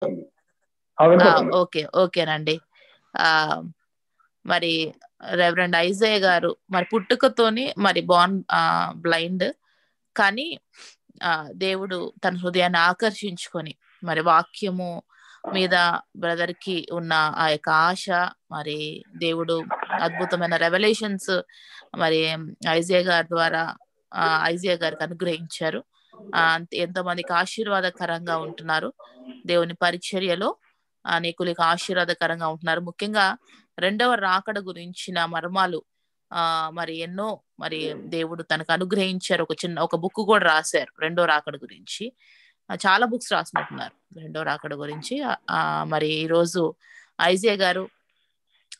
వినపడుతుంది. ఓకే ఓకేనండి. మరి రెవరెండ్ ఐజయ్య గారు మరి పుట్టుకతోని మరి బ్లైండ్, కానీ దేవుడు తన హృదయాన్ని ఆకర్షించుకొని మరి వాక్యము మీద బ్రదర్ కి ఉన్న ఆ యొక్క ఆశ, మరి దేవుడు అద్భుతమైన రెవల్యూషన్స్ మరి ఐజయ్య గారి ద్వారా ఐజయ్య గారికి అనుగ్రహించారు. ఎంతో మందికి ఆశీర్వాదకరంగా ఉంటున్నారు. దేవుని పరిచర్యలో అనేకులకు ఆశీర్వాదకరంగా ఉంటున్నారు. ముఖ్యంగా రెండవ రాకడ గురించిన మర్మాలు మరి ఎన్నో మరి దేవుడు తనకు అనుగ్రహించారు. ఒక బుక్ కూడా రాశారు రెండో రాకడ గురించి. చాలా బుక్స్ రాసినట్టున్నారు రెండో రాకడ గురించి. మరి ఈరోజు ఐజయ్య గారు,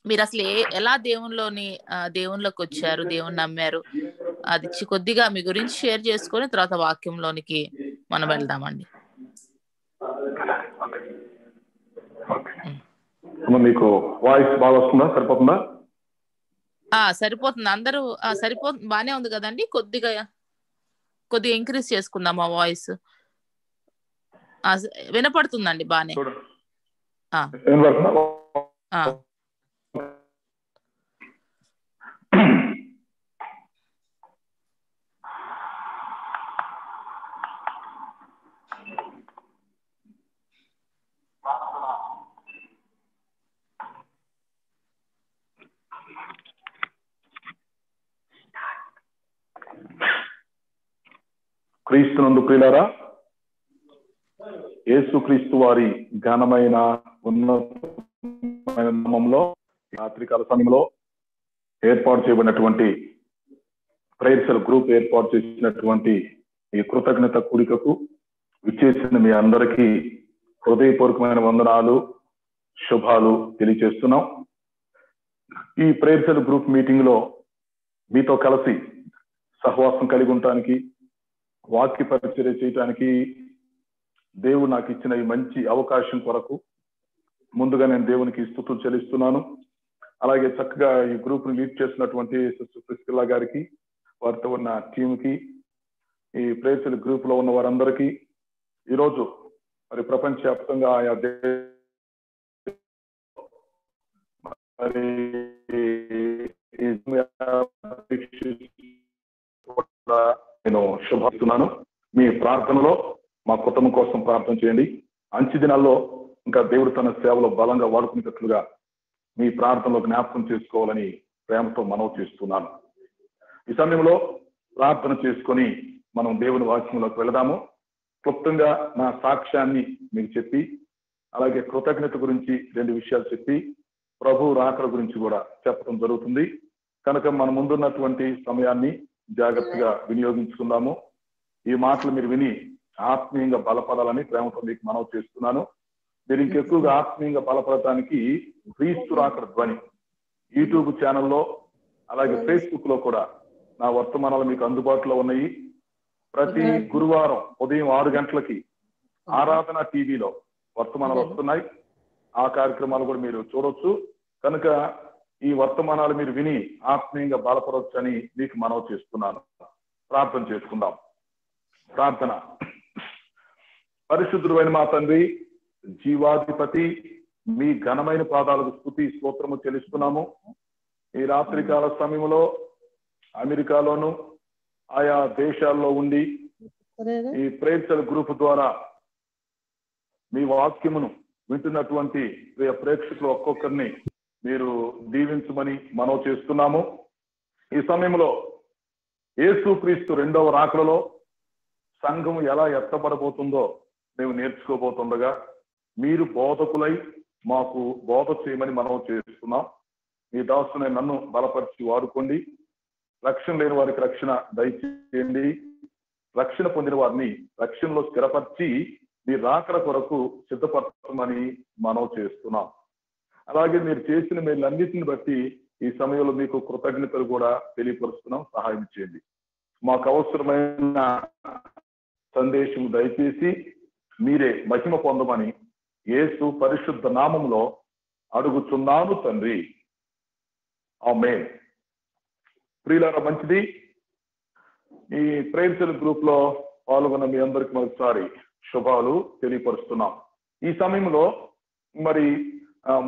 మీరు అసలు ఎలా దేవునిలోకి వచ్చారు, దేవుని నమ్మారు, అది కొద్దిగా మీ గురించి షేర్ చేసుకొని తర్వాత వాక్యంలోనికి మనం వెళ్దామండి. మీకు వాయిస్ బాగా వస్తుందా? సరిపోతుందా? సరిపోతుంది. అందరూ సరిపోతుంది, బానే ఉంది కదండి. కొద్దిగా ఇంక్రీజ్ చేసుకుందాం ఆ వాయిస్. వినపడుతుందండి బానే. క్రీస్తునందు ప్రియులారా, యేసుక్రీస్తు వారి ఘనమైన ఉన్నతమైన నామములో రాత్రికాల సమయంలో ఏర్పాటు చేయబడినటువంటి ప్రేయర్ సెల్ గ్రూప్ ఏర్పాటు చేసినటువంటి ఈ కృతజ్ఞత కూడికకు విచ్చేసిన మీ అందరికీ హృదయపూర్వకమైన వందనాలు, శుభాలు తెలియజేస్తున్నాం. ఈ ప్రేయర్ సెల్ గ్రూప్ మీటింగ్ లో మీతో కలిసి సహవాసం కలిగి ఉండటానికి, వాక్య పరిచర్య చేయడానికి దేవుడు నాకు ఇచ్చిన ఈ మంచి అవకాశం కొరకు ముందుగా నేను దేవునికి స్తుతులు చెల్లిస్తున్నాను. అలాగే చక్కగా ఈ గ్రూప్ ను లీడ్ చేసినటువంటి సిస్టర్ ప్రిస్కిల్లా గారికి, వారితో ఉన్న టీంకి, ఈ ప్రేయర్ సెల్ గ్రూప్ లో ఉన్న వారందరికీ, ఈరోజు మరి ప్రపంచవ్యాప్తంగా ఆయా నేను శుభాస్తున్నాను. మీ ప్రార్థనలో మా కుటుంబం కోసం ప్రార్థన చేయండి. అంచె దినాల్లో ఇంకా దేవుడు తన సేవలో బలంగా వాడుకునేటట్లుగా మీ ప్రార్థనలో జ్ఞాపకం చేసుకోవాలని ప్రేమతో మనవి చేస్తున్నాను. ఈ సమయంలో ప్రార్థన చేసుకొని మనం దేవుని వాక్యంలోకి వెళదాము. క్లుప్తంగా నా సాక్ష్యాన్ని మీకు చెప్పి, అలాగే కృతజ్ఞత గురించి 2 విషయాలు చెప్పి, ప్రభు రాకడ గురించి కూడా చెప్పడం జరుగుతుంది. కనుక మన ముందున్నటువంటి సమయాన్ని జాగ్రత్తగా వినియోగించుకుందాము. ఈ మాటలు మీరు విని ఆత్మీయంగా బలపడాలని ప్రేమతో మీకు మనవి చేస్తున్నాను. మీరు ఇంకెక్కువగా ఆత్మీయంగా బలపడటానికి క్రీస్తు రాకడ ధ్వని యూట్యూబ్ ఛానల్లో, అలాగే ఫేస్బుక్ లో కూడా నా వర్తమానాలు మీకు అందుబాటులో ఉన్నాయి. ప్రతి గురువారం ఉదయం 6 గంటలకి ఆరాధన టీవీలో వర్తమానాలు వస్తున్నాయి. ఆ కార్యక్రమాలు కూడా మీరు చూడొచ్చు. కనుక ఈ వర్తమానాలు మీరు విని ఆత్మీయంగా బలపడవచ్చు అని మీకు మనవి చేస్తున్నాను. ప్రార్థన చేసుకుందాం. ప్రార్థన. పరిశుద్ధుడైన మా తండ్రి, జీవాధిపతి, మీ ఘనమైన పాదాలకు స్తుతి స్తోత్రము చెల్లిస్తున్నాము. ఈ రాత్రికాల సమయంలో అమెరికాలోను ఆయా దేశాల్లో ఉండి ఈ ప్రేయర్ సెల్ గ్రూప్ ద్వారా మీ వాక్యమును వింటున్నటువంటి ప్రియ ప్రేక్షకులు ఒక్కొక్కరిని మీరు దీవించమని మనవి చేస్తున్నాము. ఈ సమయంలో యేసుక్రీస్తు రెండవ రాకడలో సంఘం ఎలా ఎత్తబడబోతుందో మేము నేర్చుకోబోతుండగా మీరు బోధకులై మాకు బోధ చేయమని మనవి చేస్తున్నాం. మీ దాసుని నన్ను బలపరిచి వాడుకోండి. రక్షణ లేని వారికి రక్షణ దయచేయండి. రక్షణ పొందిన వారిని రక్షణలో స్థిరపరిచి మీ రాకడ కొరకు సిద్ధపరచమని మనవి చేస్తున్నాం. అలాగే మీరు చేసిన మేలన్నిటిని బట్టి ఈ సమయంలో మీకు కృతజ్ఞతలు కూడా తెలియపరుస్తున్నాం. సహాయం చేయండి. మాకు అవసరమైన సందేశం దయచేసి మీరే మహిమ పొందమని యేసు పరిశుద్ధ నామంలో అడుగుచున్నాను తండ్రి. ఆమేన్. ప్రియులారా, మంచిది. ఈ ప్రేయర్ సెల్ గ్రూప్ లో పాల్గొన్న మీ అందరికి మరోసారి శుభాలు తెలియపరుస్తున్నాం. ఈ సమయంలో మరి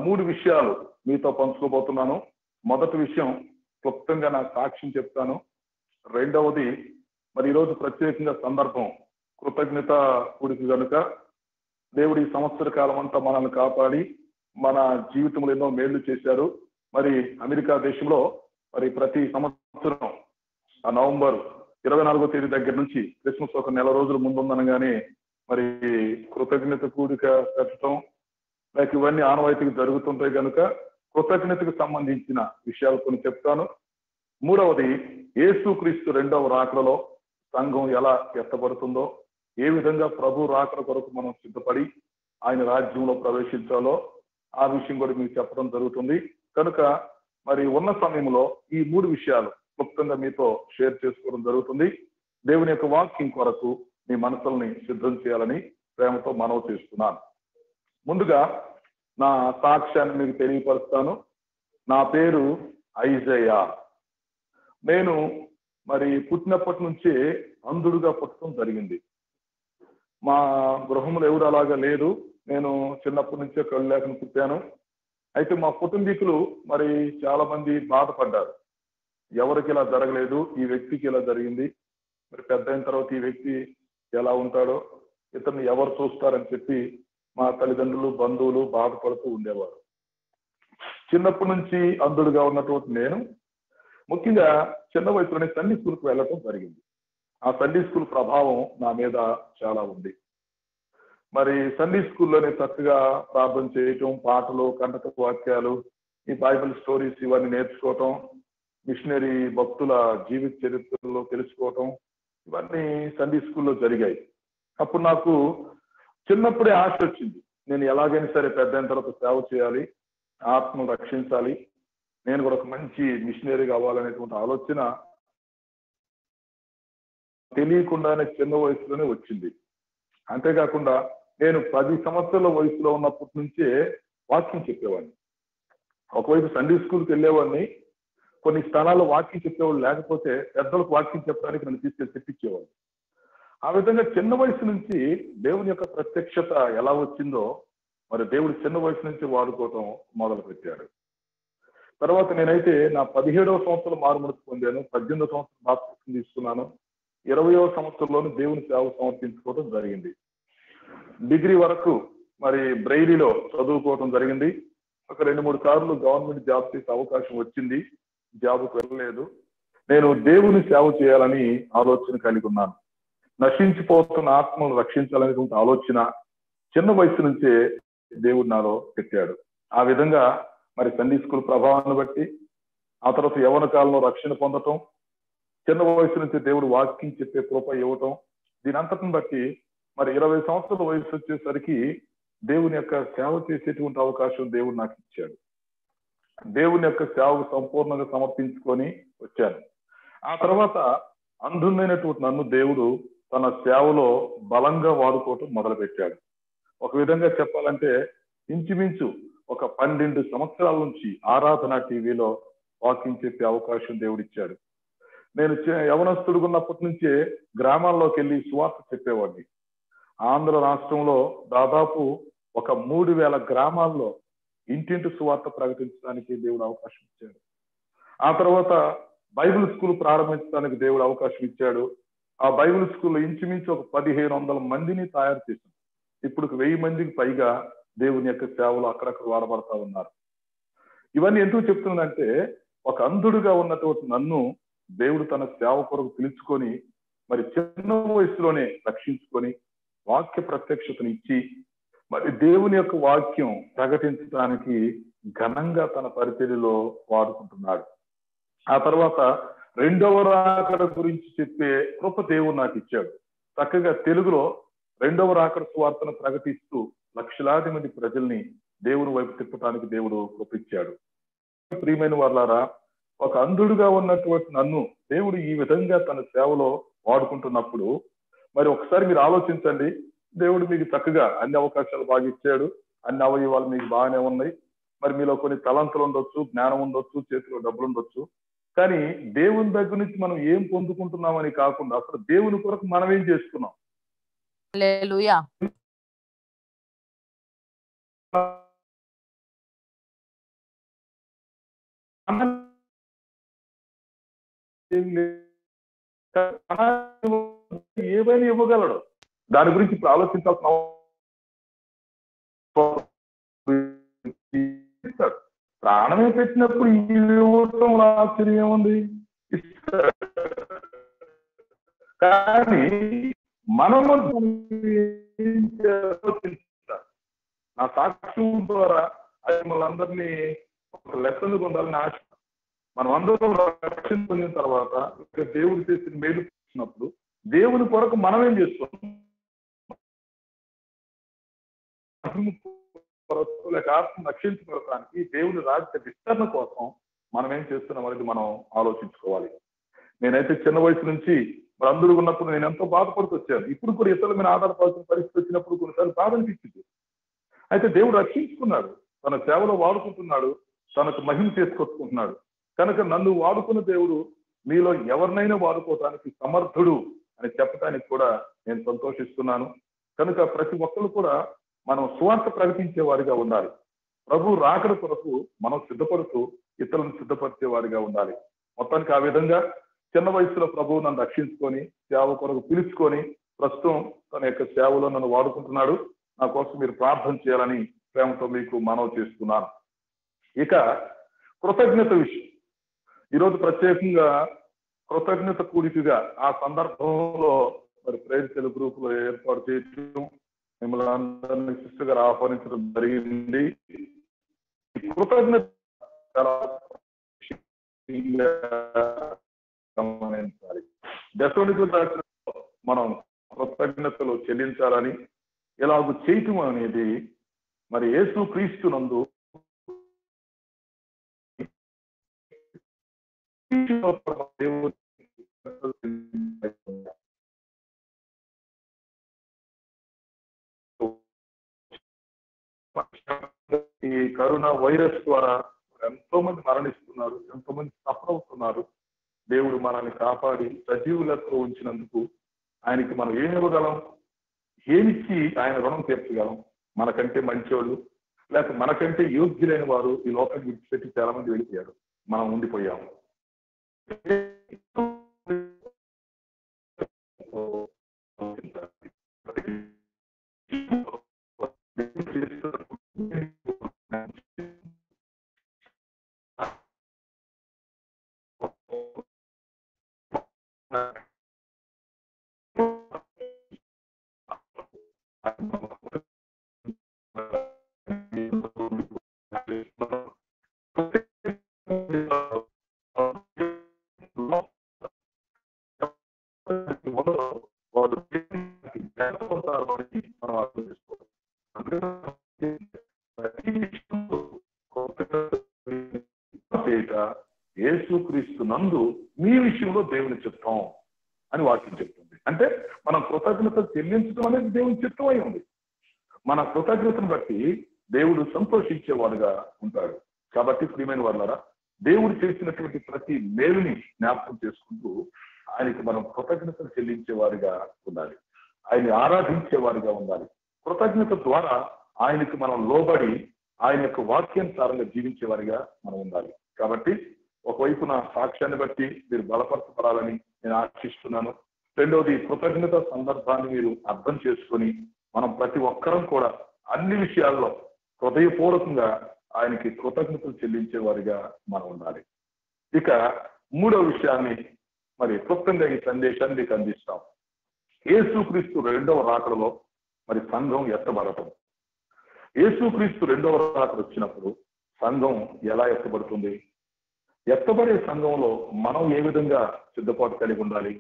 3 విషయాలు మీతో పంచుకోబోతున్నాను. మొదటి విషయం క్లుప్తంగా నా సాక్ష్యం చెప్తాను. రెండవది మరి ఈరోజు ప్రత్యేకంగా సందర్భం కృతజ్ఞత కూడిక కనుక దేవుడు ఈ సంవత్సర కాలం అంతా మనల్ని కాపాడి మన జీవితంలో ఎన్నో మేళ్లు చేశారు. మరి అమెరికా దేశంలో మరి ప్రతి సంవత్సరం నవంబర్ 24వ తేదీ దగ్గర నుంచి క్రిస్మస్ ఒక నెల రోజుల ముందుందనగానే మరి కృతజ్ఞత కూడిక పెట్టడం నాకు ఇవన్నీ ఆనవాయితీకి జరుగుతుంటాయి కనుక కృతజ్ఞతకు సంబంధించిన విషయాలు కొన్ని చెప్తాను. మూడవది యేసుక్రీస్తు రెండవ రాకడలో సంఘం ఎలా ఎత్తబడుతుందో, ఏ విధంగా ప్రభు రాకడ కొరకు మనం సిద్ధపడి ఆయన రాజ్యంలో ప్రవేశించాలో ఆ విషయం కూడా మీకు చెప్పడం జరుగుతుంది. కనుక మరి ఉన్న సమయంలో ఈ 3 విషయాలు క్లుప్తంగా మీతో షేర్ చేసుకోవడం జరుగుతుంది. దేవుని యొక్క వాక్యం కొరకు మీ మనసుల్ని సిద్ధం చేయాలని ప్రేమతో మనవి చేస్తున్నాను. ముందుగా నా సాక్ష్యాన్ని మీకు తెలియపరుస్తాను. నా పేరు ఐజయ్య. నేను మరి పుట్టినప్పటి నుంచే అంధుడుగా పుట్టడం జరిగింది. మా గృహంలో ఎవరు అలాగా లేరు. నేను చిన్నప్పటి నుంచే కళ్ళు లేకుండా పుట్టాను. అయితే మా కుటుంబీకులు మరి చాలా మంది బాధపడ్డారు. ఎవరికి ఇలా జరగలేదు, ఈ వ్యక్తికి ఇలా జరిగింది, మరి పెద్ద అయిన తర్వాత ఈ వ్యక్తి ఎలా ఉంటాడో, ఇతన్ని ఎవరు చూస్తారని చెప్పి మా తల్లిదండ్రులు బంధువులు బాధపడుతూ ఉండేవారు. చిన్నప్పటి నుంచి అంధుడుగా ఉన్నటువంటి నేను ముఖ్యంగా చిన్న వయసులోనే సండే స్కూల్కి వెళ్ళటం జరిగింది. ఆ సండే స్కూల్ ప్రభావం నా మీద చాలా ఉంది. మరి సండే స్కూల్లోనే చక్కగా ప్రార్థన చేయటం, పాటలు, కంటక వాక్యాలు, ఈ బైబిల్ స్టోరీస్ ఇవన్నీ నేర్చుకోవటం, మిషనరీ భక్తుల జీవిత చరిత్రలో తెలుసుకోవటం, ఇవన్నీ సండే స్కూల్లో జరిగాయి. అప్పుడు నాకు చిన్నప్పుడే ఆశ వచ్చింది, నేను ఎలాగైనా సరే పెద్ద అయిన తర్వాత సేవ చేయాలి, ఆత్మను రక్షించాలి, నేను కూడా ఒక మంచి మిషనరీ కావాలనేటువంటి ఆలోచన తెలియకుండానే చిన్న వయసులోనే వచ్చింది. అంతేకాకుండా నేను 10 సంవత్సరాల వయసులో ఉన్నప్పటి నుంచే వాక్యం చెప్పేవాడిని. ఒకవైపు సండే స్కూల్కి వెళ్ళేవాడిని, కొన్ని స్థలాల్లో వాక్యం చెప్పేవాళ్ళు లేకపోతే పెద్దలకు వాక్యం చెప్పడానికి నన్ను తీసుకెళ్ళి చెప్పించేవాళ్ళు. ఆ విధంగా చిన్న వయసు నుంచి దేవుని యొక్క ప్రత్యక్షత ఎలా వచ్చిందో మరి దేవుడు చిన్న వయసు నుంచి వాడుకోవటం మొదలు పెట్టాడు. తర్వాత నేనైతే నా 17వ సంవత్సరం మారుమనసు పొందాను, 18వ సంవత్సరం బాప్తిస్మం తీసుకున్నాను, 20వ సంవత్సరంలోనే దేవుని సేవ సమర్పించుకోవడం జరిగింది. డిగ్రీ వరకు మరి బ్రెయిలీలో చదువుకోవడం జరిగింది. ఒక 2-3 సార్లు గవర్నమెంట్ జాబ్ చేసే అవకాశం వచ్చింది, జాబ్కు వెళ్ళలేదు. నేను దేవుని సేవ చేయాలని ఆలోచన కలిగి ఉన్నాను. నశించిపోతున్న ఆత్మను రక్షించాలనేటువంటి ఆలోచన చిన్న వయసు నుంచే దేవుడు నాలో పెట్టాడు. ఆ విధంగా మరి సండే స్కూల్ ప్రభావాన్ని బట్టి ఆ తర్వాత యవ్వన కాలంలో రక్షణ పొందటం, చిన్న వయసు నుంచి దేవుడు వాక్యం చెప్పే కృప ఇవ్వటం, దీని అంతటిని బట్టి మరి 20 సంవత్సరాల వయసు వచ్చేసరికి దేవుని యొక్క సేవ చేసేటువంటి అవకాశం దేవుడు నాకు ఇచ్చాడు. దేవుని యొక్క సేవకు సంపూర్ణంగా సమర్పించుకొని వచ్చాను. ఆ తర్వాత అంధుడైనటువంటి నన్ను దేవుడు తన సేవలో బలంగా వాడుకోవటం మొదలు పెట్టాడు. ఒక విధంగా చెప్పాలంటే ఇంచుమించు ఒక 12 సంవత్సరాల నుంచి ఆరాధన టీవీలో వాక్యం చెప్పే అవకాశం దేవుడిచ్చాడు. నేను యవనస్తుడుగా ఉన్నప్పటి నుంచే గ్రామాల్లోకి వెళ్ళి సువార్త చెప్పేవాడిని. ఆంధ్ర రాష్ట్రంలో దాదాపు ఒక 3000 గ్రామాల్లో ఇంటింటి సువార్త ప్రకటించడానికి దేవుడు అవకాశం ఇచ్చాడు. ఆ తర్వాత బైబిల్ స్కూల్ ప్రారంభించడానికి దేవుడు అవకాశం ఇచ్చాడు. ఆ బైబిల్ స్కూల్లో ఇంచుమించు ఒక 1500 మందిని తయారు చేశాం. ఇప్పుడు 1000 మందికి పైగా దేవుని యొక్క సేవలు అక్కడక్కడ వాడబడతా ఉన్నారు. ఇవన్నీ ఎందుకు చెప్తుందంటే ఒక అంధుడుగా ఉన్నటువంటి నన్ను దేవుడు తన సేవ కొరకు పిలుచుకొని మరి చిన్న వయసులోనే రక్షించుకొని వాక్య ప్రత్యక్షతను ఇచ్చి మరి దేవుని యొక్క వాక్యం ప్రకటించడానికి ఘనంగా తన పరిచర్యలో వాడుకుంటున్నాడు. ఆ తర్వాత రెండవ రాకడ గురించి చెప్పే కృప దేవుడు నాకు ఇచ్చాడు. చక్కగా తెలుగులో రెండవ రాకడ సువార్తను ప్రకటిస్తూ లక్షలాది మంది ప్రజల్ని దేవుని వైపు తిప్పడానికి దేవుడు కృప ఇచ్చాడు. ప్రియమైన వారులారా, ఒక అంధుడుగా ఉన్నటువంటి నన్ను దేవుడు ఈ విధంగా తన సేవలో వాడుకుంటున్నప్పుడు మరి ఒకసారి మీరు ఆలోచించండి. దేవుడు మీకు చక్కగా అన్ని అవకాశాలు బాగా ఇచ్చాడు, అన్ని అవయవాలు మీకు బాగానే ఉన్నాయి. మరి మీలో కొన్ని తలంతులు ఉండొచ్చు, జ్ఞానం ఉండొచ్చు, చేతిలో డబ్బులు ఉండొచ్చు. కానీ దేవుని దగ్గర నుంచి మనం ఏం పొందుకుంటున్నామని కాకుండా అసలు దేవుని కొరకు మనం ఏం చేస్తున్నాం? హల్లెలూయా. ఏమైనా ఇవ్వగలడు. దాని గురించి ఇప్పుడు ఆలోచించాల్సిన ప్రాణమే పెట్టినప్పుడు ఈ ఇవ్వటం ఆశ్చర్యం ఉంది. కానీ మనము నా సాక్ష్యం ద్వారా అది మనందరినీ ఒక లెక్కలు పొందాలని ఆశ. మనం అందరం రక్షణ పొందిన తర్వాత దేవుడు చేసిన మేలు చేసినప్పుడు దేవుని కొరకు మనం ఏం చేస్తున్నాం, లేక ఆత్మ రక్షించుకోవడానికి దేవుని రాజ్య విస్తరణ కోసం మనం ఏం చేస్తున్నాం అనేది మనం ఆలోచించుకోవాలి. నేనైతే చిన్న వయసు నుంచి అందరూ ఉన్నప్పుడు నేను ఎంతో బాధపడుతూ వచ్చాను. ఇప్పుడు కూడా ఇతరుల మీద ఆధారపడాల్సిన పరిస్థితి వచ్చినప్పుడు కొన్నిసార్లు బాధ అనిపించింది. అయితే దేవుడు రక్షించుకున్నాడు, తన సేవలో వాడుకుంటున్నాడు, తనకు మహిమ చేసుకొచ్చుకుంటున్నాడు. కనుక నన్ను వాడుకున్న దేవుడు మీలో ఎవరినైనా వాడుకోవడానికి సమర్థుడు అని చెప్పడానికి కూడా నేను సంతోషిస్తున్నాను. కనుక ప్రతి ఒక్కరు కూడా మనం సువార్త ప్రకటించే వారిగా ఉండాలి. ప్రభు రాకడ కొరకు మనం సిద్ధపడుతూ ఇతరులను సిద్ధపరిచే వారిగా ఉండాలి. మొత్తానికి ఆ విధంగా చిన్న వయసులో ప్రభువు నన్ను రక్షించుకొని సేవ కొరకు పిలుచుకొని ప్రస్తుతం తన యొక్క సేవలో నన్ను వాడుకుంటున్నాడు. నా కోసం మీరు ప్రార్థన చేయాలని ప్రేమతో మీకు మనవి చేస్తున్నాను. ఇక కృతజ్ఞత విషయం ఈరోజు ప్రత్యేకంగా కృతజ్ఞత కూడికగా ఆ సందర్భంలో మరి ప్రేరితుల గ్రూప్ లో ఏర్పాటు చేయడం, మిమ్మల్ని అందరినీ శిష్యుగా ఆహ్వానించడం జరిగింది. కృతజ్ఞత గమనించాలి. మనం కృతజ్ఞతలు చెల్లించాలని ఎలాగూ చేయటం అనేది మరి యేసు క్రీస్తు నందు ఈ కరోనా వైరస్ ద్వారా ఎంతో మంది మరణిస్తున్నారు, ఎంతో మంది సఫర్ అవుతున్నారు. దేవుడు మనల్ని కాపాడి సజీవులతో ఉంచినందుకు ఆయనకి మనం ఏమి ఇవ్వగలం, ఏమిచ్చి ఆయన రుణం తీర్చగలం? మనకంటే మంచోళ్ళు లేక మనకంటే యోగ్యులైన వారు ఈ లోకాన్ని విడిచిపెట్టి చాలా మంది వెళ్ళిపోయారు, మనం ఉండిపోయాము. యేసుక్రీస్తు నందు మీ విషయంలో దేవుని చిత్తం అని వాక్యం చెప్తుంది. అంటే మనం కృతజ్ఞత చెల్లించడం అనేది దేవుని చిత్తం అయి ఉంది. మన కృతజ్ఞతను బట్టి దేవుడు సంతోషించేవాడుగా ఉంటాడు. కాబట్టి ప్రియమైన వాళ్ళారా, దేవుడు చేసినటువంటి ప్రతి మేలుని జ్ఞాపకం చేసుకుంటూ ఆయనకి మనం కృతజ్ఞతలు చెల్లించే వారిగా ఉండాలి, ఆయన్ని ఆరాధించే వారిగా ఉండాలి. కృతజ్ఞత ద్వారా ఆయనకి మనం లోబడి ఆయన యొక్క వాక్యానుసారంగా జీవించే వారిగా మనం ఉండాలి. కాబట్టి ఒకవైపు నా సాక్ష్యాన్ని బట్టి మీరు బలపరచబడాలని నేను ఆశిస్తున్నాను. రెండవది, కృతజ్ఞత సందర్భాన్ని మీరు అర్థం చేసుకొని మనం ప్రతి ఒక్కరం కూడా అన్ని విషయాల్లో హృదయపూర్వకంగా ఆయనకి కృతజ్ఞతలు చెల్లించే వారిగా మనం ఉండాలి. ఇక మూడవ విషయాన్ని మరి క్లుప్తంగా ఈ సందేశాన్ని మీకు అందిస్తాం. యేసుక్రీస్తు రెండవ రాకడలో మరి సంఘం ఎత్తబడటం. యేసుక్రీస్తు రెండవ రాకడ వచ్చినప్పుడు సంఘం ఎలా ఎత్తబడుతుంది? ఎత్తబడే సంఘంలో మనం ఏ విధంగా సిద్ధపాటు కలిగి ఉండాలి?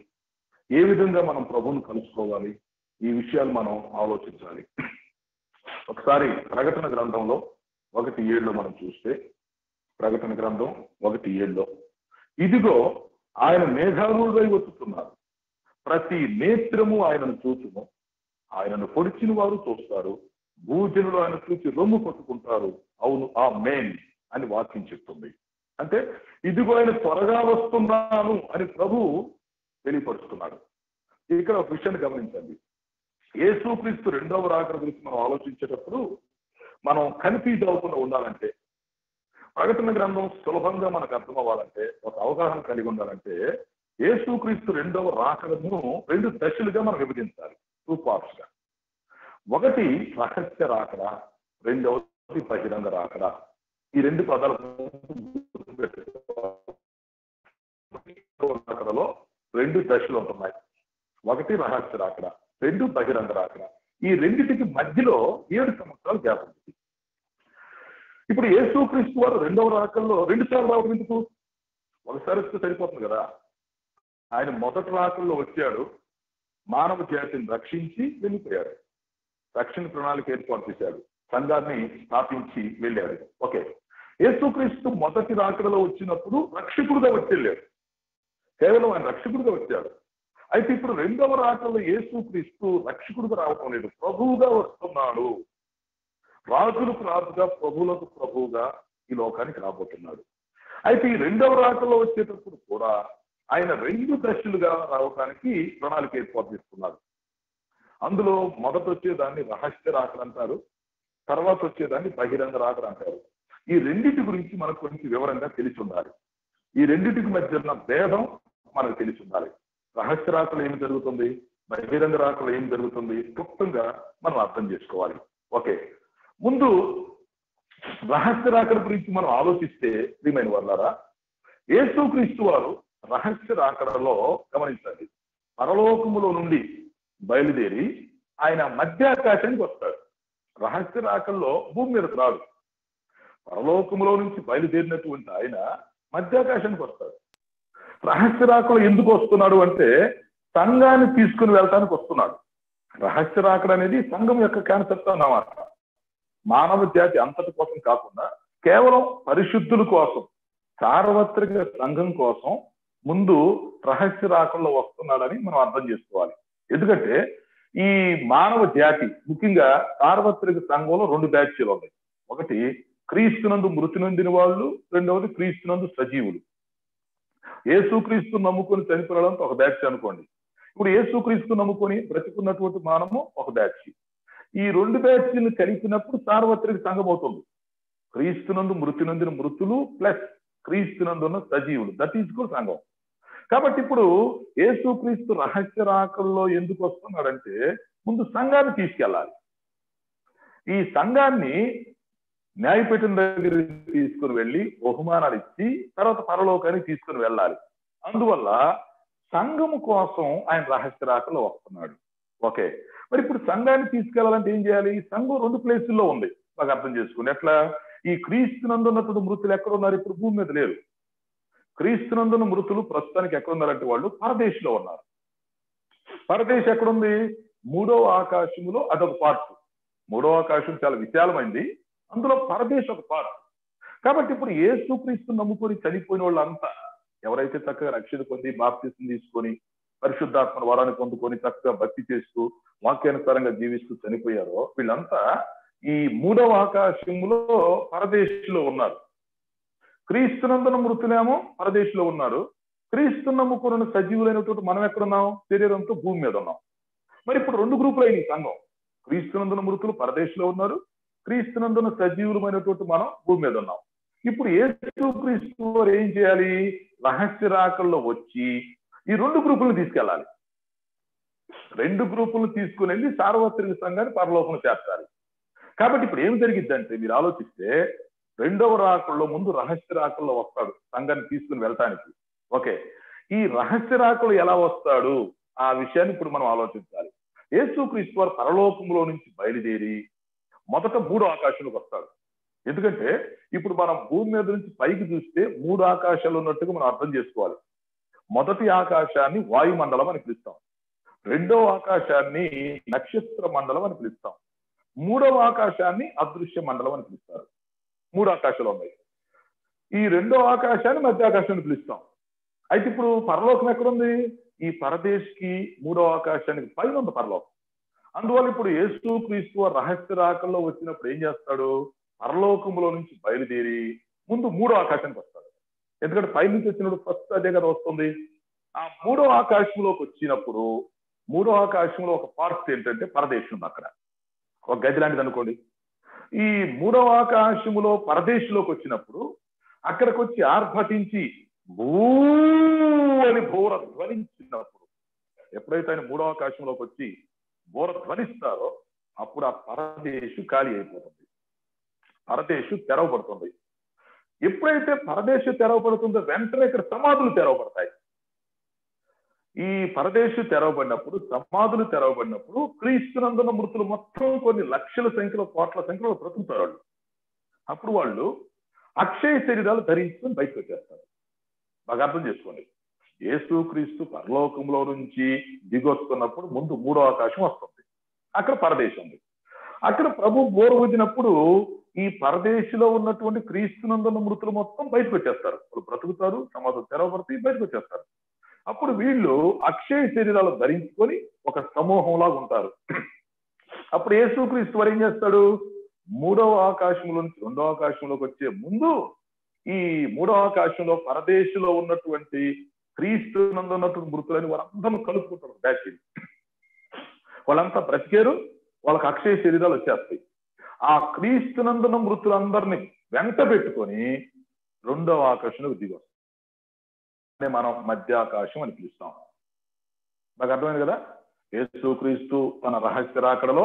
ఏ విధంగా మనం ప్రభువును కలుసుకోవాలి? ఈ విషయాలు మనం ఆలోచించాలి. ఒకసారి ప్రకటన గ్రంథంలో 1:7 మనం చూస్తే, ప్రకటన గ్రంథం 1:7 ఇదిగో ఆయన మేఘారూఢుడై వచ్చుతున్నారు, ప్రతి నేత్రము ఆయనను చూచును, ఆయనను పొడిచిన వారు చూస్తారు, భూజనులు ఆయన చూసి రొమ్ము కొట్టుకుంటారు, అవును ఆమేన్ అని వాక్యం చెప్తుంది. అంటే ఇదిగో ఆయన త్వరగా వస్తున్నాను అని ప్రభువు తెలియపరుస్తున్నాడు. ఇక్కడ ఒక విషయాన్ని గమనించండి. యేసుక్రీస్తు రెండవ రాకడ గురించి మనం ఆలోచించేటప్పుడు మనం కన్ఫ్యూజ్ అవ్వకుండా ఉండాలంటే, ప్రకటన గ్రంథం సులభంగా మనకు అర్థం అవ్వాలంటే, ఒక అవగాహన కలిగి ఉండాలంటే, యేసుక్రీస్తు రెండవ రాకడను 2 దశలుగా మనం విభజించాలి, 2 parts గా. ఒకటి రహస్య రాకడ, రెండవది బహిరంగ రాకడ. ఈ 2 పదాలు రాకడలో 2 దశలు ఉంటున్నాయి. ఒకటి రహస్య రాకడ, 2 బహిరంగ రాకడ. ఈ రెండిటికి మధ్యలో 7 సంవత్సరాలు గ్యాప్ ఉంది. ఇప్పుడు యేసుక్రీస్తు వారు రెండవ రాకల్లో 2 సార్లు రావడం ఎందుకు? ఒకసారి వస్తే సరిపోతుంది కదా. ఆయన మొదటి రాకల్లో వచ్చాడు, మానవ జాతిని రక్షించి వెళ్ళిపోయాడు, రక్షణ ప్రణాళిక ఏర్పాటు చేశాడు, సంఘాన్ని స్థాపించి వెళ్ళాడు. ఓకే, యేసుక్రీస్తు మొదటి రాకడలో వచ్చినప్పుడు రక్షకుడుగా వచ్చి వెళ్ళాడు, కేవలం ఆయన రక్షకుడుగా వచ్చాడు. అయితే ఇప్పుడు రెండవ రాకడలో యేసుక్రీస్తు రక్షకుడుగా రావటం లేదు, ప్రభువుగా వస్తున్నాడు. రాజులకు రాజుగా, ప్రభువులకు ప్రభువుగా ఈ లోకానికి రాబోతున్నాడు. అయితే ఈ రెండవ రాకడలో వచ్చేటప్పుడు కూడా ఆయన 2 దశలుగా రావడానికి ప్రణాళిక ఏర్పాటు చేస్తున్నాడు. అందులో మొదట వచ్చేదాన్ని రహస్య రాకడ అంటారు, తర్వాత వచ్చేదాన్ని బహిరంగ రాకడ అంటారు. ఈ రెండింటి గురించి మనకు కొంచెం వివరంగా తెలిసి ఉండాలి. ఈ రెండింటికి మధ్య ఉన్న భేదం మనకు తెలిసి ఉండాలి. రహస్య రాకలో ఏమి జరుగుతుంది, బహిరంగ రాకలో ఏం జరుగుతుంది, క్లుప్తంగా మనం అర్థం చేసుకోవాలి. ఓకే, ముందు రహస్య రాకడ గురించి మనం ఆలోచిస్తే, ప్రియమైన వారులారా, యేసుక్రీస్తు వారు రహస్య రాకడలో గమనించండి, పరలోకములో నుండి బయలుదేరి ఆయన మధ్యాకాశానికి వస్తాడు. రహస్య రాకల్లో భూమి మీదకు రాడు, పరలోకములో నుంచి బయలుదేరినటువంటి ఆయన మధ్యాకాశానికి వస్తాడు. రహస్య రాకలో ఎందుకు వస్తున్నాడు అంటే, సంఘాన్ని తీసుకుని వెళ్ళటానికి వస్తున్నాడు. రహస్య రాకడ అనేది సంఘం యొక్క కాన్సెప్ట్ అన్నమాట. మానవ జాతి అంతటి కోసం కాకుండా కేవలం పరిశుద్ధుల కోసం, సార్వత్రిక సంఘం కోసం ముందు రహస్య రాకల్లో వస్తున్నాడని మనం అర్థం చేసుకోవాలి. ఎందుకంటే ఈ మానవ జాతి, ముఖ్యంగా సార్వత్రిక సంఘంలో 2 బ్యాచ్లు ఉన్నాయి. ఒకటి క్రీస్తునందు మృతి నొందిన వాళ్ళు, రెండవది క్రీస్తునందు సజీవులు. యేసుక్రీస్తు నమ్ముకొని చనిపోవడంతో ఒక బ్యాచ్ అనుకోండి. ఇప్పుడు యేసుక్రీస్తు నమ్ముకొని బ్రతికున్నటువంటి మనము ఒక బ్యాచ్. ఈ 2 బ్యాచ్లు కలిపినప్పుడు సార్వత్రిక సంఘం అవుతుంది. క్రీస్తునందు మృతి నొందిన మృతులు ప్లస్ క్రీస్తునందున్న సజీవులు, దట్ ఈజ్ కూడా సంఘం. కాబట్టి ఇప్పుడు యేసుక్రీస్తు రహస్య రాకల్లో ఎందుకు వస్తున్నాడంటే, ముందు సంఘాన్ని తీసుకెళ్ళాలి. ఈ సంఘాన్ని న్యాయపీఠం దగ్గర తీసుకుని వెళ్ళి బహుమానాలు ఇచ్చి తర్వాత పరలోకానికి తీసుకుని వెళ్ళాలి. అందువల్ల సంఘము కోసం ఆయన రహస్య రాకల్లో వస్తున్నాడు. ఓకే, మరి ఇప్పుడు సంఘాన్ని తీసుకెళ్లాలంటే ఏం చేయాలి? సంఘం 2 ప్లేసుల్లో ఉంది, బాగా అర్థం చేసుకోండి. ఎట్లా? ఈ క్రీస్తునందున్నటువంటి మృతులు ఎక్కడ ఉన్నారు? ఇప్పుడు భూమి మీద లేరు. క్రీస్తునందున్న మృతులు ప్రస్తుతానికి ఎక్కడ ఉన్నారంటే వాళ్ళు పరదేశంలో ఉన్నారు. పరదేశం ఎక్కడుంది? 3వ ఆకాశములో అదొక పార్ట్. 3వ ఆకాశం చాలా విశాలమైంది, అందులో పరదేశం ఒక పార్ట్. కాబట్టి ఇప్పుడు యేసుక్రీస్తు నమ్ముకొని చనిపోయిన వాళ్ళంతా, ఎవరైతే చక్కగా రక్షణ పొంది బాప్తిసం తీసుకొని పరిశుద్ధాత్మ వరాన్ని పొందుకొని చక్కగా భక్తి చేస్తూ వాక్యానుసారంగా జీవిస్తూ చనిపోయారో, వీళ్ళంతా ఈ 3వ ఆకాశంలో పరదేశంలో ఉన్నారు. క్రీస్తునందున మృతులేమో పరదేశంలో ఉన్నారు. క్రీస్తు నమ్ముకున్న సజీవులైనటువంటి మనం ఎక్కడున్నాం? శరీరంతో భూమి మీద ఉన్నాం. మరి ఇప్పుడు 2 గ్రూపులు అయినాయి సంఘం. క్రీస్తునందున మృతులు పరదేశంలో ఉన్నారు, క్రీస్తునందున సజీవులమైనటువంటి మనం భూమి మీద ఉన్నాం. ఇప్పుడు యేసుక్రీస్తు వారు ఏం చేయాలి? రహస్య రాకల్లో వచ్చి ఈ 2 గ్రూపులను తీసుకెళ్ళాలి. 2 గ్రూపులను తీసుకుని వెళ్ళి సార్వత్రిక సంఘాన్ని పరలోకం చేర్చాలి. కాబట్టి ఇప్పుడు ఏం జరిగిద్దంటే, మీరు ఆలోచిస్తే, రెండవ రాకల్లో ముందు రహస్య రాకల్లో వస్తాడు సంఘాన్ని తీసుకుని వెళ్ళటానికి. ఓకే, ఈ రహస్య రాకలు ఎలా వస్తాడు ఆ విషయాన్ని ఇప్పుడు మనం ఆలోచించాలి. యేసుక్రీస్తు వారు పరలోకంలో నుంచి బయలుదేరి మొదట 3వ ఆకాశంలోకి వస్తాడు. ఎందుకంటే ఇప్పుడు మనం భూమి మీద నుంచి పైకి చూస్తే 3 ఆకాశాలు ఉన్నట్టుగా మనం అర్థం చేసుకోవాలి. మొదటి ఆకాశాన్ని వాయుమండలం అని పిలుస్తాం, రెండవ ఆకాశాన్ని నక్షత్ర మండలం అని పిలుస్తాం, 3వ ఆకాశాన్ని అదృశ్య మండలం అని పిలుస్తారు. 3 ఆకాశాలు ఉన్నాయి. ఈ 2వ ఆకాశాన్ని మధ్య ఆకాశాన్ని పిలుస్తాం. అయితే ఇప్పుడు పరలోకం ఎక్కడుంది? ఈ పరదేశ్కి 3వ ఆకాశానికి పైన ఉంది పరలోకం. అందువల్ల ఇప్పుడు యేసుక్రీస్తు రహస్య రాకల్లో వచ్చినప్పుడు ఏం చేస్తాడు? పరలోకంలో నుంచి బయలుదేరి ముందు 3వ ఆకాశానికి వస్తాడు. ఎందుకంటే పై నుంచి వచ్చినప్పుడు ఫస్ట్ అదే కదా వస్తుంది. ఆ 3వ ఆకాశంలోకి వచ్చినప్పుడు 3వ ఆకాశంలో ఒక పార్ట్ ఏంటంటే పరదేశం ఉంది. అక్కడ ఒక గది లాంటిది అనుకోండి. ఈ మూడవ ఆకాశములో పరదేశంలోకి వచ్చినప్పుడు అక్కడికి వచ్చి ఆర్భటించి భూ అని బోర ధ్వనించినప్పుడు, ఎప్పుడైతే ఆయన మూడవ ఆకాశంలోకి వచ్చి బోర ధ్వనిస్తారో అప్పుడు ఆ పరదేశు ఖాళీ అయిపోతుంది, పరదేశు తెరవబడుతుంది. ఎప్పుడైతే పరదేశు తెరవబడుతుందో వెంటనే ఇక్కడ సమాధులు తెరవబడతాయి. ఈ పరదేశు తెరవబడినప్పుడు, సమాధులు తెరవబడినప్పుడు క్రీస్తునందున మృతులు మొత్తం కొన్ని లక్షల సంఖ్యలో, కోట్ల సంఖ్యలో బ్రతుకుతారు వాళ్ళు. అప్పుడు వాళ్ళు అక్షయ శరీరాలు ధరించుకొని బయటకు వచ్చేస్తారు. బాగా అర్థం చేసుకోండి. యేసు క్రీస్తు పరలోకంలో నుంచి దిగొస్తున్నప్పుడు ముందు మూడో ఆకాశం వస్తుంది, అక్కడ పరదేశం ఉంది. అక్కడ ప్రభు బోరు ఊదినప్పుడు ఈ పరదేశంలో ఉన్నటువంటి క్రీస్తునందున మృతులు మొత్తం బయటకు వచ్చేస్తారు. వాళ్ళు బ్రతుకుతారు, సమాధులు తెరవబడతాయి, బయటకు వచ్చేస్తారు. అప్పుడు వీళ్ళు అక్షయ శరీరాలు ధరించుకొని ఒక సమూహంలాగా ఉంటారు. అప్పుడు యేసుక్రీస్తు వారు ఏం చేస్తాడు? మూడవ ఆకాశంలో నుంచి రెండవ ఆకాశంలోకి వచ్చే ముందు ఈ మూడవ ఆకాశంలో పరదేశంలో ఉన్నటువంటి క్రీస్తునందు ఉన్నటువంటి మృతులని వారందరూ కలుపుకుంటారు. బ్యాచ్ వాళ్ళంతా బ్రతికారు, వాళ్ళకి అక్షయ శరీరాలు వచ్చేస్తాయి. ఆ క్రీస్తునందున మృతులందరినీ వెంట పెట్టుకొని రెండవ ఆకాశంలోకి దిగొస్తాం. మనం మధ్యాకాశం అని పిలుస్తాం. నాకు అర్థమైంది కదా? యేసుక్రీస్తు తన రహస్య రాకడలో